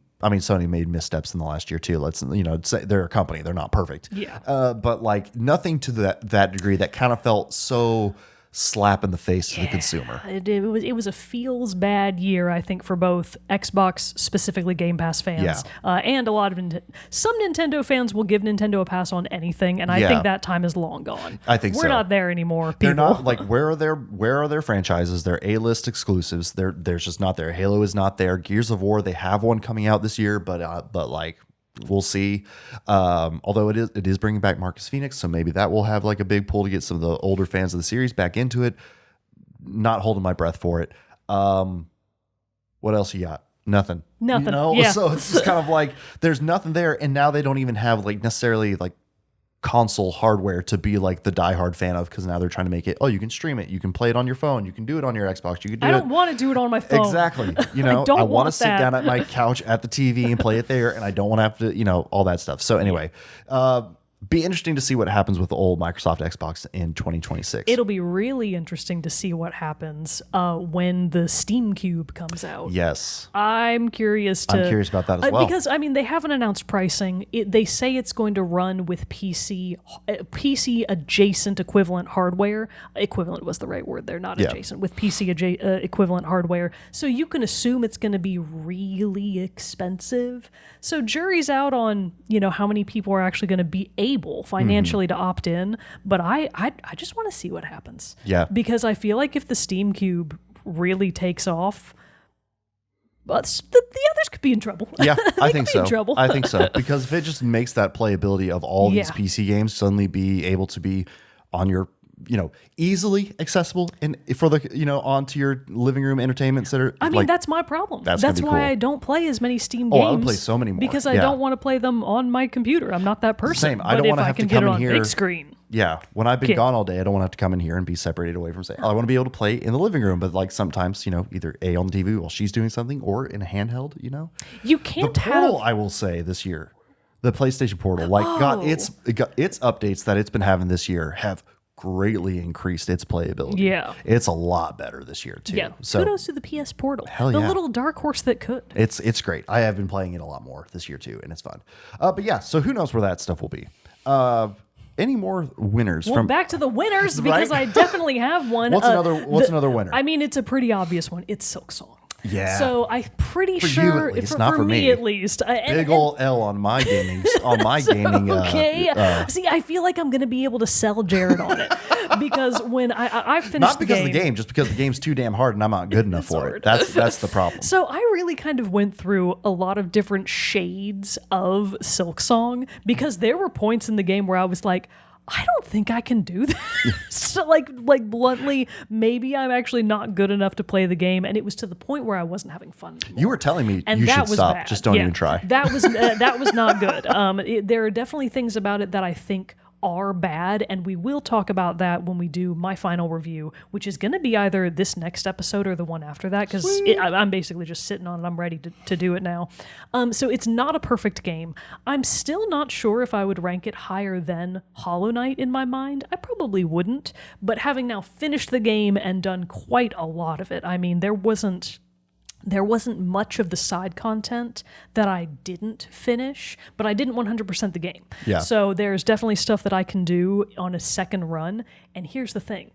made missteps in the last year too. Let's, say they're a company. They're not perfect. Yeah. But like nothing to that degree that kind of felt so slap in the face to the consumer. It was a feels bad year, I think, for both Xbox, specifically Game Pass fans, and a lot of some Nintendo fans will give Nintendo a pass on anything, and I think that time is long gone. I think we're not there anymore. People. They're not like where are their franchises? Their A-list exclusives. There's just not there. Halo is not there. Gears of War, they have one coming out this year, but like. We'll see. Although it is bringing back Marcus Phoenix, so maybe that will have like a big pull to get some of the older fans of the series back into it. Not holding my breath for it. What else you got? Nothing. Yeah. So it's just kind of like there's nothing there, and now they don't even have like necessarily like console hardware to be like the diehard fan of, because now they're trying to make it, you can stream it, you can play it on your phone, you can do it on your Xbox, you can do it. I don't want to do it on my phone. Exactly. I want to sit down at my couch at the TV and play it there, and I don't want to have to, all that stuff. So anyway, be interesting to see what happens with the old Microsoft Xbox in 2026. It'll be really interesting to see what happens when the Steam Cube comes out. Yes. I'm curious about that as well. Because, they haven't announced pricing. They say it's going to run with PC adjacent equivalent hardware. Equivalent was the right word there, not adjacent. With PC equivalent hardware. So you can assume it's going to be really expensive. So jury's out on, how many people are actually going to be able financially to opt in, but I just want to see what happens. Yeah. Because I feel like if the Steam Cube really takes off, but the others could be in trouble. Yeah, I think so. In trouble. I think so, because if it just makes that playability of all these PC games suddenly be able to be on your, easily accessible and for the, onto your living room entertainment center. I mean, that's my problem. That's why cool. I don't play as many Steam games. I would play so many more because I don't want to play them on my computer. I'm not that person. Same. I don't want to have to come in here. Big screen. Yeah, when I've been gone all day, I don't want to have to come in here and be separated away from I want to be able to play in the living room, but like sometimes, either on the TV while she's doing something or in a handheld, You can't the Portal, I will say this year, the PlayStation Portal, its updates that it's been having this year have greatly increased its playability. Yeah. It's a lot better this year too. Yeah. So kudos to the PS Portal. Hell the little dark horse that could. It's great. I have been playing it a lot more this year too, and it's fun. But yeah, so who knows where that stuff will be. Any more winners from back to the winners because I definitely have one. What's another winner? I mean, it's a pretty obvious one. It's Silksong. Yeah. So I'm pretty sure, for me at least, big ol' L on my gaming. On my gaming. Okay. See, I feel like I'm going to be able to sell Jared on it because when I finished not because of the game, just because the game's too damn hard and I'm not good enough for it. That's the problem. So I really kind of went through a lot of different shades of Silksong because there were points in the game where I was like, I don't think I can do this. So like bluntly, maybe I'm actually not good enough to play the game, and it was to the point where I wasn't having fun anymore. You were telling me and you that should was stop. Bad. Just don't even try. That was not good. There are definitely things about it that I think are bad, and we will talk about that when we do my final review, which is going to be either this next episode or the one after that, because I'm basically just sitting on it. I'm ready to do it now. So it's not a perfect game. I'm still not sure if I would rank it higher than Hollow Knight in my mind. I probably wouldn't, but having now finished the game and done quite a lot of it, I mean, there wasn't much of the side content that I didn't finish, but I didn't 100% the game. Yeah. So there's definitely stuff that I can do on a second run. And here's the thing.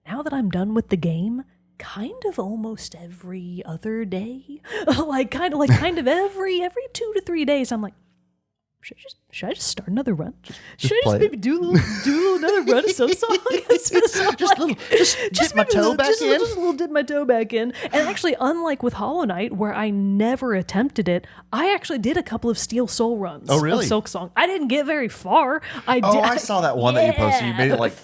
Now that I'm done with the game, kind of almost every other day, kind of every 2 to 3 days, I'm like, should I just start another run? Should I just maybe do another run of Silksong? just dip my toe back in? Just a little dip my toe back in. And actually, unlike with Hollow Knight, where I never attempted it, I actually did a couple of Steel Soul runs of Silksong. I didn't get very far. I saw that one that you posted. You made it like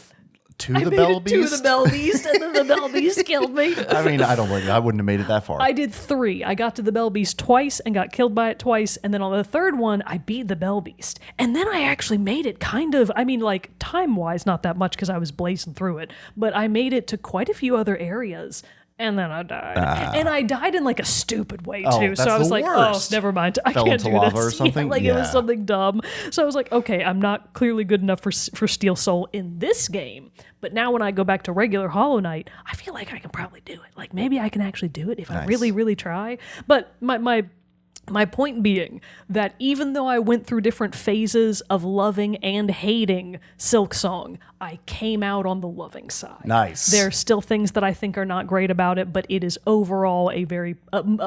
to the Bell Beast, and then the Bell Beast killed me. I mean, I don't believe it. I wouldn't have made it that far. I did 3. I got to the Bell Beast twice and got killed by it twice, and then on the third one, I beat the Bell Beast. And then I actually made it kind of, I mean, like, time-wise, not that much because I was blazing through it, but I made it to quite a few other areas. And then I died. And I died in like a stupid way too. So I was like, worst. oh, never mind. I Fell can't into do lava this. or something? It was something dumb. So I was like, okay, I'm not clearly good enough for Steel Soul in this game. But now when I go back to regular Hollow Knight, I feel like I can probably do it. Like maybe I can actually do it if I really, really try. But my point being that even though I went through different phases of loving and hating Silksong, I came out on the loving side. Nice. There are still things that I think are not great about it, but it is overall a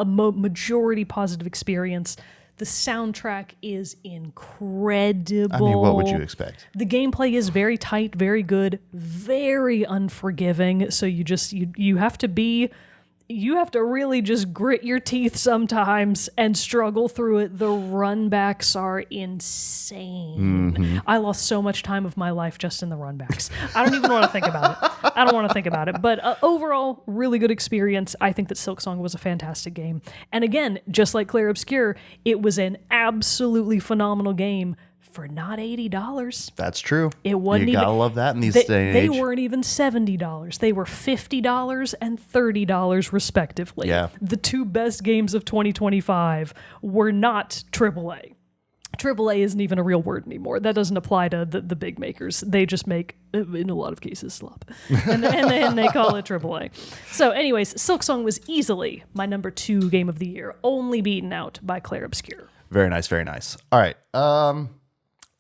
majority positive experience. The soundtrack is incredible. I mean, what would you expect? The gameplay is very tight, very good, very unforgiving. So you have to be... You have to really just grit your teeth sometimes and struggle through it. The runbacks are insane. Mm-hmm. I lost so much time of my life just in the runbacks. I don't even want to think about it. But overall, really good experience. I think that Silksong was a fantastic game. And again, just like Clair Obscur, it was an absolutely phenomenal game for not $80. That's true. It wasn't you gotta love that in these day and age. They weren't even $70. They were $50 and $30 respectively. Yeah. The 2 best games of 2025 were not AAA. AAA isn't even a real word anymore. That doesn't apply to the big makers. They just make, in a lot of cases, slop. And they call it AAA. So anyways, Silksong was easily my number 2 game of the year, only beaten out by Clair Obscur. Very nice, very nice. All right.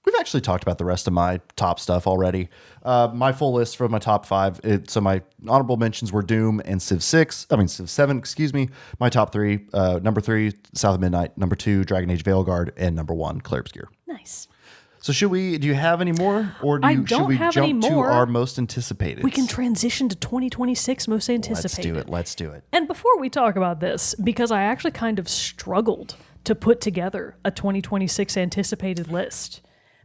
We've actually talked about the rest of my top stuff already. My full list for my top 5. So my honorable mentions were Doom and Civ 7, excuse me. My top 3, number 3, South of Midnight. Number 2, Dragon Age Veilguard. And number 1, Clair Obscur. Nice. So do you have any more? Or should we jump to our most anticipated? We can transition to 2026 most anticipated. Let's do it. And before we talk about this, because I actually kind of struggled to put together a 2026 anticipated list.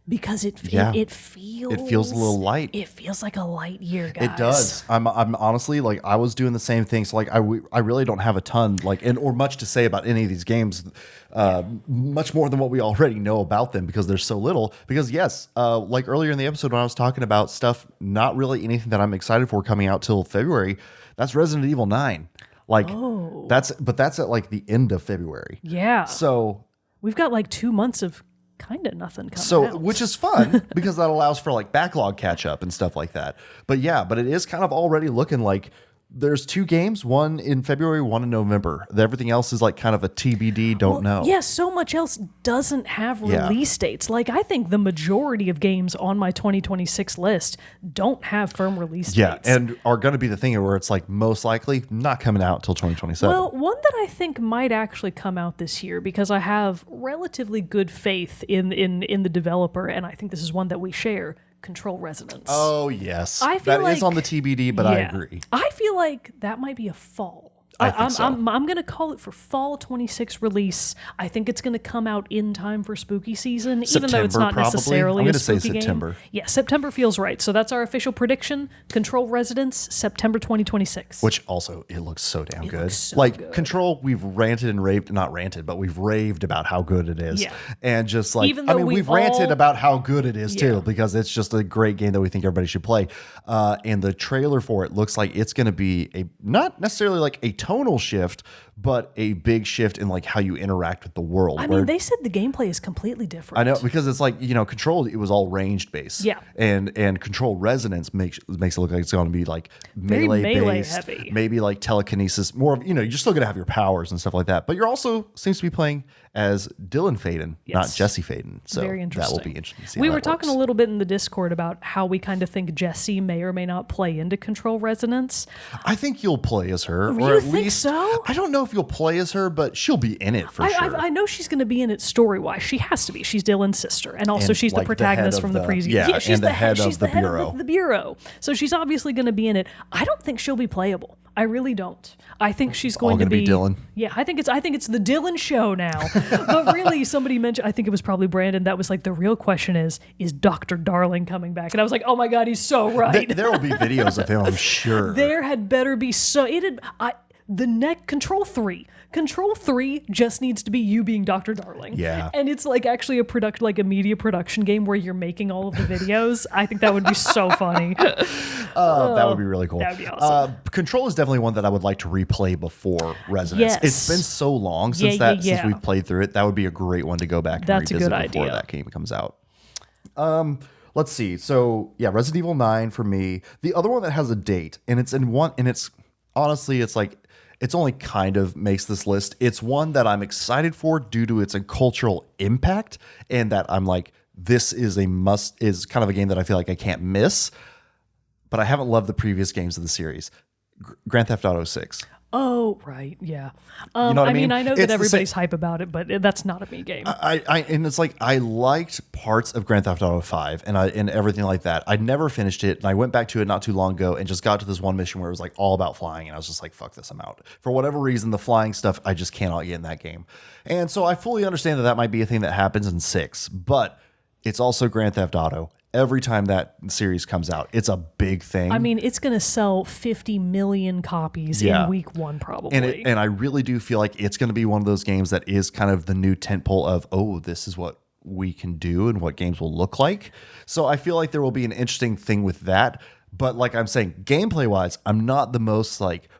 Because it feels a little light. It feels like a light year, guys. It does. I'm honestly like I was doing the same thing. So like I really don't have a ton or much to say about any of these games, much more than what we already know about them because there's so little. Because yes, like earlier in the episode when I was talking about stuff, not really anything that I'm excited for coming out till February. That's Resident Evil 9. Like that's at like the end of February. Yeah. So we've got like 2 months of kind of nothing coming out. Which is fun because that allows for like backlog catch up and stuff like that. But it is kind of already looking like there's 2 games, one in February, one in November. Everything else is like kind of a TBD, don't know. Yeah, so much else doesn't have release dates. Like I think the majority of games on my 2026 list don't have firm release dates. Yeah, and are going to be the thing where it's like most likely not coming out until 2027. Well, one that I think might actually come out this year because I have relatively good faith in the developer, and I think this is one that we share. Control Resonance. Oh, yes. That is on the TBD, but I agree. I feel like that might be a fall. I think so. I'm going to call it for fall 26 release. I think it's going to come out in time for spooky season, even though it's not necessarily a spooky game. September. Yeah, September feels right. So that's our official prediction. Control Resonance, September 2026. Which also, it looks so damn good. Good. Control, we've ranted and raved, not ranted, but we've raved about how good it is. Yeah. And just like, we've ranted about how good it is too, because it's just a great game that we think everybody should play. And the trailer for it looks like it's going to be not necessarily like a tonal shift, but a big shift in like how you interact with the world. I mean, they said the gameplay is completely different. I know, because it's like, Control, it was all ranged based. Yeah. And Control Resonance makes it look like it's going to be like melee based, heavy. Maybe like telekinesis, more of, you're still going to have your powers and stuff like that, but you're also seems to be playing as Dylan Faden, not Jesse Faden. So very interesting. That will be interesting to see. We were talking a little bit in the Discord about how we kind of think Jesse may or may not play into Control Resonance. I think you'll play as her, or at least so. I don't know if you'll play as her, but she'll be in it for sure. I know she's going to be in it story-wise. She has to be. She's Dylan's sister, and also she's the protagonist from the previous. Yeah, she's the head of the bureau. The bureau. So she's obviously going to be in it. I don't think she'll be playable. I really don't. I think she's going to be Dylan. Yeah, I think it's the Dylan show now. But really, somebody mentioned, I think it was probably Brandon, that was like, the real question is Dr. Darling coming back? And I was like, oh my God, he's so right. There will be videos of him, I'm sure. There had better be Control 3. Control 3 just needs to be you being Dr. Darling. Yeah. And it's like actually a media production game where you're making all of the videos. I think that would be so funny. That would be really cool. That would be awesome. Control is definitely one that I would like to replay before Resonance. Yes. It's been so long since we've played through it. That would be a great one to go back and revisit before that game comes out. Let's see. So yeah, Resident Evil 9 for me. The other one that has a date, and it's honestly, it's like, it's only kind of makes this list. It's one that I'm excited for due to its cultural impact, and that I'm like, this is kind of a game that I feel like I can't miss. But I haven't loved the previous games of the series. Grand Theft Auto 6. Oh, right. Yeah. You know what I mean? I know that everybody's hype about it, but that's not a me game. And it's like, I liked parts of Grand Theft Auto 5 and everything like that. I never finished it, and I went back to it not too long ago and just got to this one mission where it was like all about flying, and I was just like, fuck this, I'm out. For whatever reason, the flying stuff, I just cannot get in that game. And so I fully understand that might be a thing that happens in 6, but it's also Grand Theft Auto. Every time that series comes out, it's a big thing. I mean, it's going to sell 50 million copies in week 1, probably. And I really do feel like it's going to be one of those games that is kind of the new tentpole of, oh, this is what we can do and what games will look like. So I feel like there will be an interesting thing with that. But like I'm saying, gameplay-wise, I'm not the most like,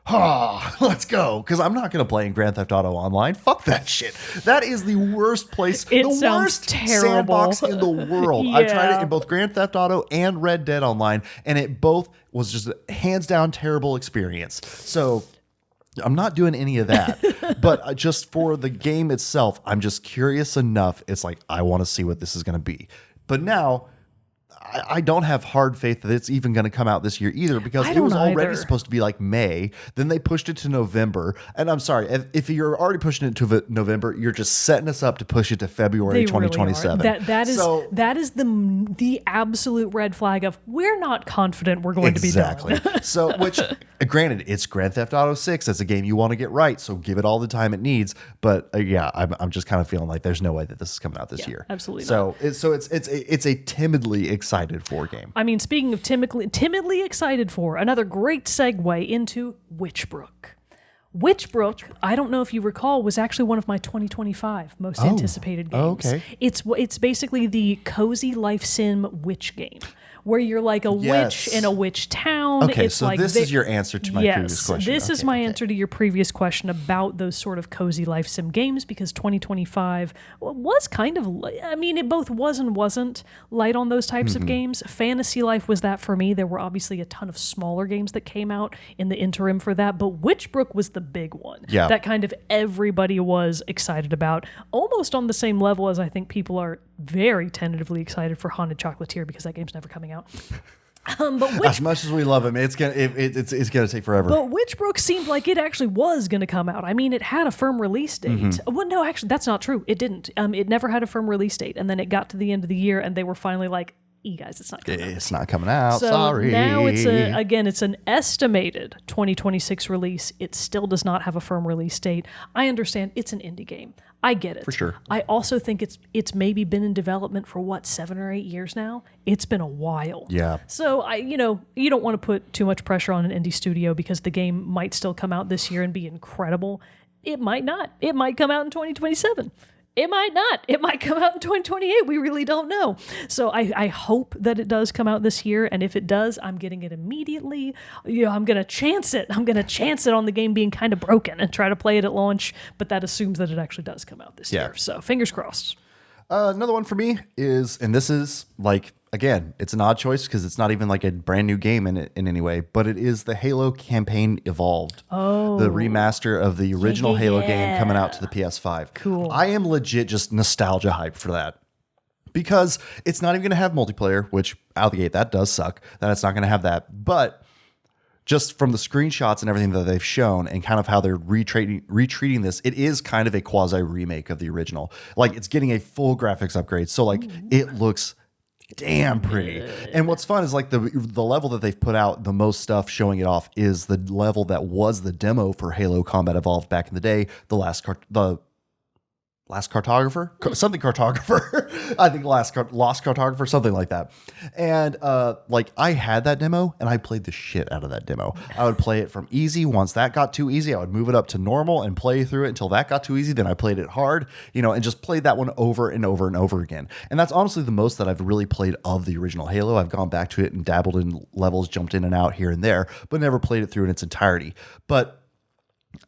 let's go. Because I'm not going to play in Grand Theft Auto Online. Fuck that shit. That is the worst place, the worst terrible sandbox in the world. I tried it in both Grand Theft Auto and Red Dead Online, and it both was just a hands-down terrible experience. So I'm not doing any of that. But just for the game itself, I'm just curious enough. It's like, I want to see what this is going to be. But now, I don't have hard faith that it's even going to come out this year either, because it was already supposed to be like May. Then they pushed it to November. And I'm sorry, if you're already pushing it to November, you're just setting us up to push it to February 2027. Really that is the absolute red flag of we're not confident we're going to be done. So, which granted, it's Grand Theft Auto 6. That's a game you want to get right, so give it all the time it needs. But I'm just kind of feeling like there's no way that this is coming out this year. Absolutely not. It's a timidly excited for game. I mean, speaking of timidly excited for, another great segue into Witchbrook. Witchbrook, I don't know if you recall, was actually one of my 2025 most anticipated games. Okay. It's basically the cozy life sim witch game, where you're like a witch in a witch town. Okay, it's so like this is your answer to my previous question. This is my answer to your previous question about those sort of cozy life sim games, because 2025 was kind of, I mean, it both was and wasn't light on those types of games. Fantasy Life was that for me. There were obviously a ton of smaller games that came out in the interim for that, but Witchbrook was the big one that kind of everybody was excited about, almost on the same level as I think people are very tentatively excited for Haunted Chocolatier, because that game's never coming out. But as much as we love him, it's gonna take forever. But Witchbrook seemed like it actually was gonna come out. I mean, it had a firm release date. Well, no, actually, that's not true. It didn't. It never had a firm release date, and then it got to the end of the year, and they were finally like, guys, it's not coming out. It's not coming out. So sorry. Now it's an estimated 2026 release. It still does not have a firm release date. I understand it's an indie game. I get it. For sure. I also think it's maybe been in development for 7 or 8 years now. It's been a while. Yeah. So you don't want to put too much pressure on an indie studio, because the game might still come out this year and be incredible. It might not. It might come out in 2027. It might not. It might come out in 2028. We really don't know. So I hope that it does come out this year. And if it does, I'm getting it immediately. I'm going to chance it. I'm going to chance it on the game being kind of broken and try to play it at launch. But that assumes that it actually does come out this year. So fingers crossed. Another one for me is, and this is like, again, it's an odd choice because it's not even like a brand new game in any way, but it is the Halo Campaign Evolved. Oh. The remaster of the original Halo game coming out to the PS5. Cool. I am legit just nostalgia hype for that, because it's not even going to have multiplayer, which out the gate, that does suck that it's not going to have that. But just from the screenshots and everything that they've shown and kind of how they're retreating this, it is kind of a quasi remake of the original. Like, it's getting a full graphics upgrade. So like it looks damn pretty. And what's fun is like the level that they've put out, the most stuff showing it off is the level that was the demo for Halo Combat Evolved back in the day, the last cartographer, something cartographer. I think lost cartographer, something like that. And like, I had that demo and I played the shit out of that demo. I would play it from easy. Once that got too easy, I would move it up to normal and play through it until that got too easy. Then I played it hard, and just played that one over and over and over again. And that's honestly the most that I've really played of the original Halo. I've gone back to it and dabbled in levels, jumped in and out here and there, but never played it through in its entirety. But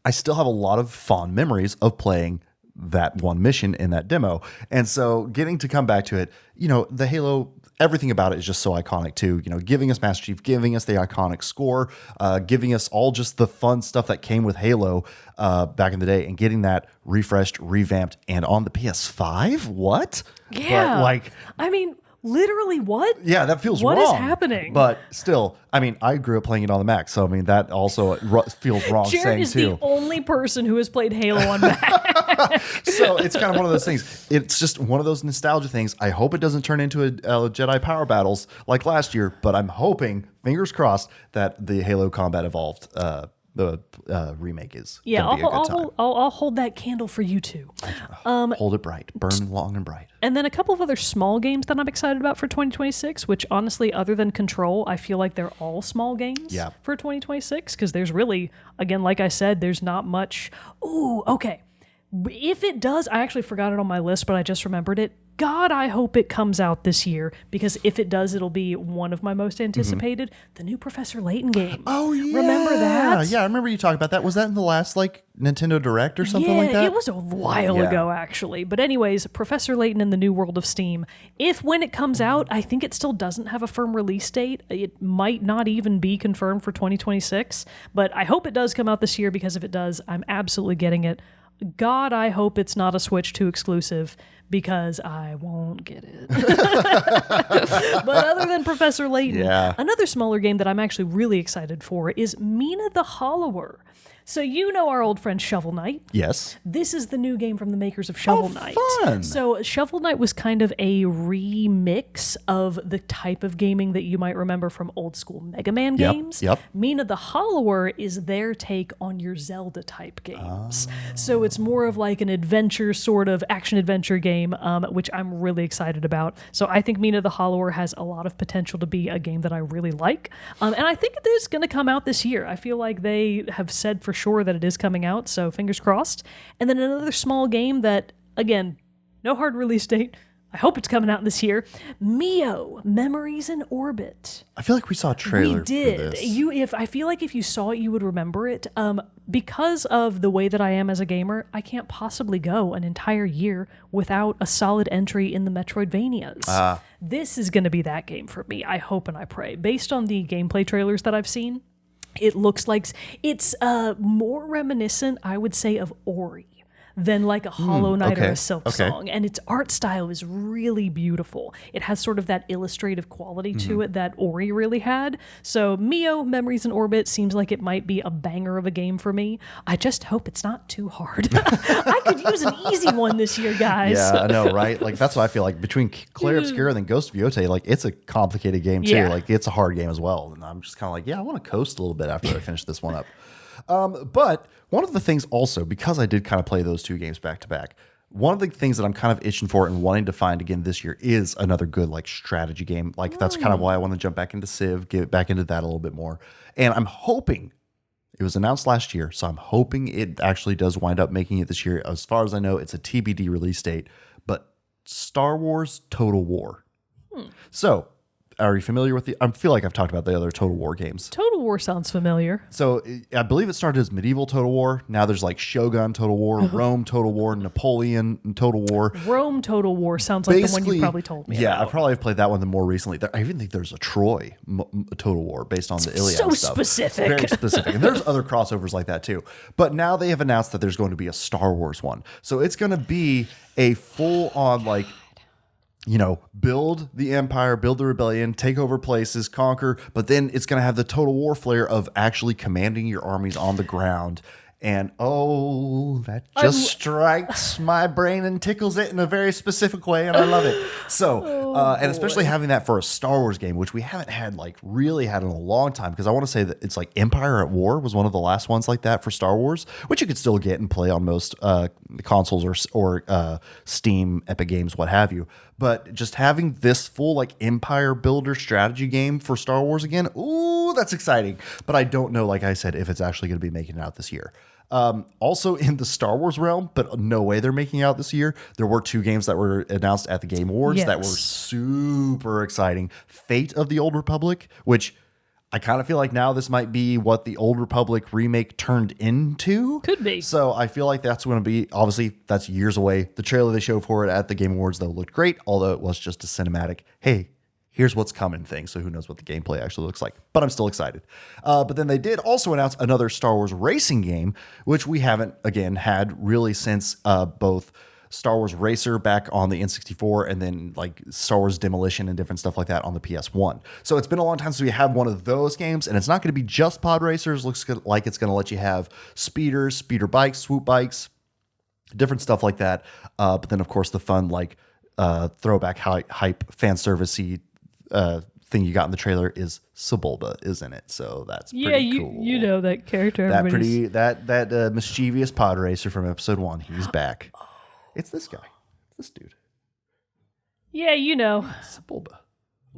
I still have a lot of fond memories of playing that one mission in that demo. And so getting to come back to it, the Halo, everything about it is just so iconic too, giving us Master Chief, giving us the iconic score, giving us all just the fun stuff that came with Halo back in the day, and getting that refreshed, revamped, and on the PS5. What? Yeah. But like, I mean, literally what? Yeah, that feels wrong. What is happening? But still, I mean, I grew up playing it on the Mac, so I mean, that also feels wrong Jared saying is too. the only person who has played Halo on Mac. So it's kind of one of those things. It's just one of those nostalgia things. I hope it doesn't turn into a Jedi Power Battles like last year, but I'm hoping, fingers crossed, that the Halo Combat Evolved the remake is. Yeah, gonna be a good time. I'll hold that candle for you too. Hold it bright, burn long and bright. And then a couple of other small games that I'm excited about for 2026, which honestly, other than Control, I feel like they're all small games for 2026, because there's really, again, like I said, there's not much. Ooh, okay. If it does, I actually forgot it on my list, but I just remembered it. God, I hope it comes out this year, because if it does, it'll be one of my most anticipated. The new Professor Layton game. Oh, yeah. Remember that? Yeah, I remember you talking about that. Was that in the last, Nintendo Direct or something like that? It was a while ago, actually. But anyways, Professor Layton in the New World of Steam. When it comes out, I think it still doesn't have a firm release date. It might not even be confirmed for 2026. But I hope it does come out this year, because if it does, I'm absolutely getting it. God, I hope it's not a Switch 2 exclusive because I won't get it. But other than Professor Layton, another smaller game that I'm actually really excited for is Mina the Hollower. So you know our old friend Shovel Knight. Yes. This is the new game from the makers of Shovel Knight. Fun. So Shovel Knight was kind of a remix of the type of gaming that you might remember from old school Mega Man games. Yep. Mina the Hollower is their take on your Zelda type games. So it's more of like an adventure sort of action adventure game, which I'm really excited about. So I think Mina the Hollower has a lot of potential to be a game that I really like. And I think it is going to come out this year. I feel like they have said for sure that it is coming out, so fingers crossed. And then another small game that, again, no hard release date. I hope it's coming out this year. Mio, Memories in Orbit. I feel like we saw a trailer. We did. For this. I feel like if you saw it, you would remember it. Because of the way that I am as a gamer, I can't possibly go an entire year without a solid entry in the Metroidvanias. This is going to be that game for me. I hope and I pray. Based on the gameplay trailers that I've seen, it looks like it's more reminiscent, I would say, of Ori than like a Hollow Knight or a Silk Song. And its art style is really beautiful. It has sort of that illustrative quality to it that Ori really had. So Mio, Memories in Orbit seems like it might be a banger of a game for me. I just hope it's not too hard. I could use an easy one this year, guys. Yeah, I know, right? Like, that's what I feel like. Between Clair Obscura and then Ghost of Yotei, like, it's a complicated game, too. Yeah. Like, it's a hard game as well. And I'm just kind of like, I want to coast a little bit after I finish this one up. But one of the things also, because I did kind of play those two games back to back, one of the things that I'm kind of itching for and wanting to find again this year is another good like strategy game. Like that's kind of why I want to jump back into Civ, get back into that a little bit more. And I'm hoping it was announced last year, so I'm hoping it actually does wind up making it this year. As far as I know, it's a TBD release date, but Star Wars Total War. So, are you familiar with I feel like I've talked about the other Total War games. Total War sounds familiar. So I believe it started as Medieval Total War. Now there's like Shogun Total War, Rome Total War, Napoleon Total War. Rome Total War sounds like the one you probably told me about. I probably have played that one more recently. I even think there's a Troy Total War based on the Iliad so stuff. Specific. Very specific. And there's other crossovers like that too. But now they have announced that there's going to be a Star Wars one. So it's going to be a full-on like, build the empire, build the rebellion, take over places, conquer, but then it's going to have the Total War flair of actually commanding your armies on the ground. And that just strikes my brain and tickles it in a very specific way, and I love it. So, and especially having that for a Star Wars game, which we haven't really had in a long time, because I want to say that it's like Empire at War was one of the last ones like that for Star Wars, which you could still get and play on most consoles or Steam, Epic Games, what have you. But just having this full like empire builder strategy game for Star Wars again, ooh, that's exciting. But I don't know, like I said, if it's actually going to be making it out this year. Also in the Star Wars realm, but no way they're making it out this year. There were two games that were announced at the Game Awards that were super exciting. Fate of the Old Republic, which I kind of feel like now this might be what the Old Republic remake turned into. Could be. So I feel like that's going to be, obviously, that's years away. The trailer they showed for it at the Game Awards, though, looked great, although it was just a cinematic, hey, here's what's coming thing. So who knows what the gameplay actually looks like. But I'm still excited. But then they did also announce another Star Wars racing game, which we haven't, again, had really since both Star Wars Racer back on the N64 and then like Star Wars Demolition and different stuff like that on the PS1. So it's been a long time since we had one of those games, and it's not going to be just pod racers. Looks like it's going to let you have speeders, speeder bikes, swoop bikes, different stuff like that. But then of course the fun like throwback hype fan servicey thing you got in the trailer is Sebulba is in it, so that's pretty cool. You know that character. That mischievous pod racer from episode 1. He's back. It's this guy. It's this dude. Yeah, Sebulba.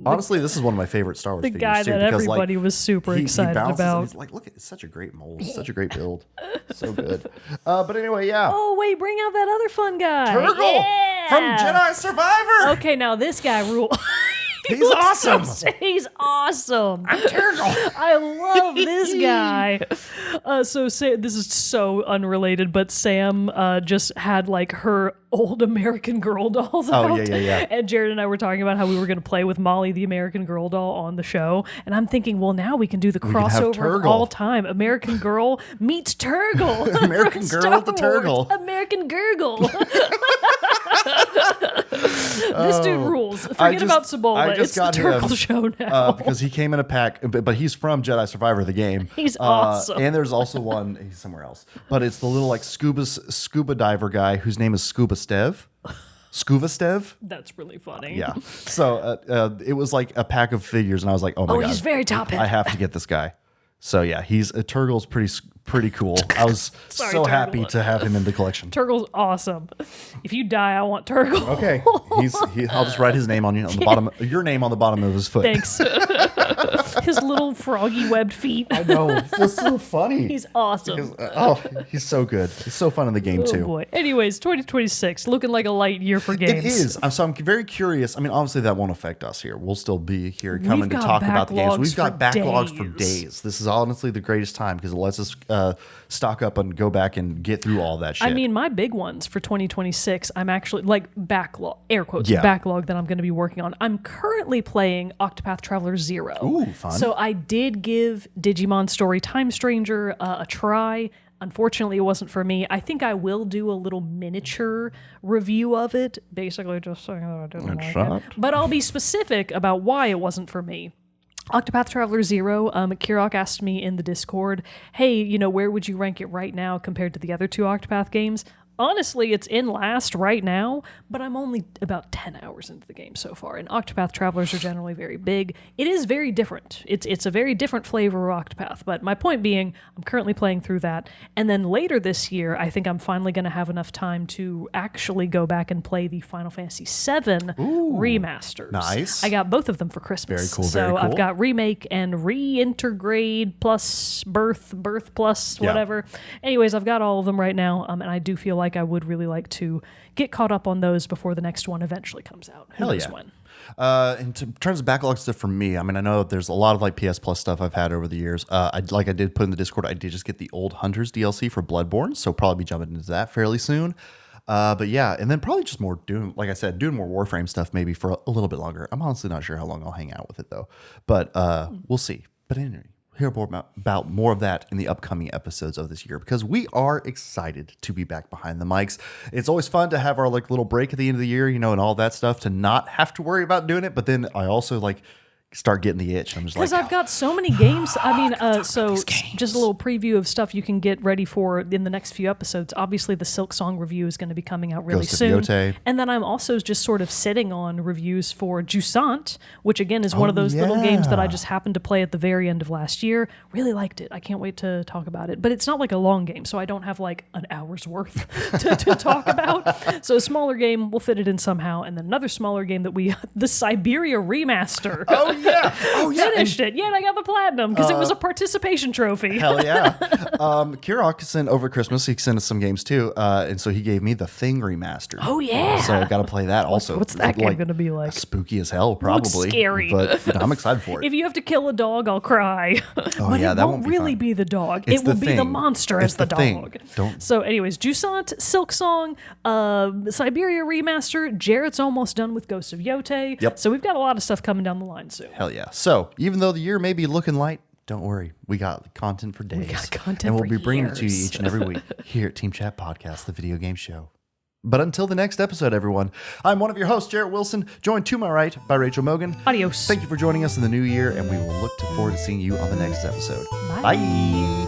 Honestly, this is one of my favorite Star Wars figures. The guy that everybody was super excited about. He's like, look, it's such a great mold. Such a great build. So good. But anyway, yeah. Oh, wait, bring out that other fun guy. Turgle from Jedi Survivor. Okay, now this guy rules. He's awesome. He's awesome. I'm Turgle. I love this guy. This is so unrelated, but Sam just had like her old American Girl dolls out. Yeah. And Jared and I were talking about how we were going to play with Molly, the American Girl doll, on the show. And I'm thinking, well, now we can do the crossover of all time. American Girl meets Turgle. American Girl with the Turgle. American Gurgle. This dude rules. Forget about Cibola. It's the Turgle show now. Because he came in a pack, but he's from Jedi Survivor, the game. He's awesome. And there's also one, he's somewhere else. But it's the little like scuba diver guy whose name is Scuba Stev. Scuba Stev? That's really funny. Yeah. So it was like a pack of figures, and I was like, oh my God. He's very top heavy. I have to get this guy. So yeah, Turgle's pretty cool. I was so Turgle. happy to have him in the collection. Turgle's awesome. If you die, I want Turgle. Okay. I'll just write his name on you on the bottom, your name on the bottom of his foot. Thanks. His little froggy webbed feet. I know. It's so funny. He's awesome. He's so good. He's so fun in the game too. Oh boy. Anyways, 2026 looking like a light year for games. It is. So I'm very curious. I mean, obviously that won't affect us here. We'll still be here coming to talk about the games. We've got backlogs for days. This is honestly the greatest time because it lets us stock up and go back and get through all that shit. I mean, my big ones for 2026, I'm actually like backlog, air quotes, Yeah. backlog that I'm going to be working on. I'm currently playing Octopath Traveler 0. Ooh, fun. So I did give Digimon Story Time Stranger a try. Unfortunately, it wasn't for me. I think I will do a little miniature review of it, basically just saying that I didn't like it. But I'll be specific about why it wasn't for me. Octopath Traveler 0, Kirok asked me in the Discord, hey, where would you rank it right now compared to the other two Octopath games? Honestly, it's in last right now, but I'm only about 10 hours into the game so far, and Octopath Travelers are generally very big. It is very different. It's a very different flavor of Octopath, but my point being, I'm currently playing through that, and then later this year, I think I'm finally going to have enough time to actually go back and play the Final Fantasy VII remasters. Nice. I got both of them for Christmas. Very cool, So very cool. I've got Remake and Reintegrate plus Birth plus whatever. Anyways, I've got all of them right now, and I do feel like I would really like to get caught up on those before the next one eventually comes out. Who knows when? In terms of backlog stuff for me, I mean, I know that there's a lot of like PS Plus stuff I've had over the years. I did put in the Discord, I did just get the Old Hunters DLC for Bloodborne, so probably be jumping into that fairly soon. But yeah, and then probably just doing more Warframe stuff maybe for a little bit longer. I'm honestly not sure how long I'll hang out with it though, but we'll see. But anyway, hear about more of that in the upcoming episodes of this year because we are excited to be back behind the mics. It's always fun to have our like little break at the end of the year, and all that stuff to not have to worry about doing it. But then I also like start getting the itch. I'm just like, because I've got so many games. I mean, so just a little preview of stuff you can get ready for in the next few episodes. Obviously, the Silk Song review is going to be coming out really soon. And then I'm also just sort of sitting on reviews for Jusant, which again is one of those little games that I just happened to play at the very end of last year. Really liked it. I can't wait to talk about it. But it's not like a long game, so I don't have like an hour's worth to talk about. So a smaller game, we'll fit it in somehow. And then another smaller game that the Siberia remaster. Finished it. Yeah, and I got the platinum because it was a participation trophy. Hell yeah. Kirok sent over Christmas. He sent us some games too. And so he gave me the Thing remastered. Oh, yeah. So I got to play that also. What's that game going to be like? Spooky as hell, probably. Looks scary. But I'm excited for it. If you have to kill a dog, I'll cry. But yeah, it that won't really be the dog. It's it will the be thing. the monster It's as the the thing. dog. So anyways, Jusant, Silk Song, Siberia remaster. Jarrett's almost done with Ghost of Yote. Yep. So we've got a lot of stuff coming down the line soon. Hell yeah. So even though the year may be looking light, don't worry. We got content for days. We got content and we'll for be bringing it to you years. each and every week here at Team Chat Podcast, the video game show. But until the next episode, everyone, I'm one of your hosts, Jarrett Wilson, joined to my right by Rachel Mogan. Adios. Thank you for joining us in the new year, and we will look forward to seeing you on the next episode. Bye. Bye.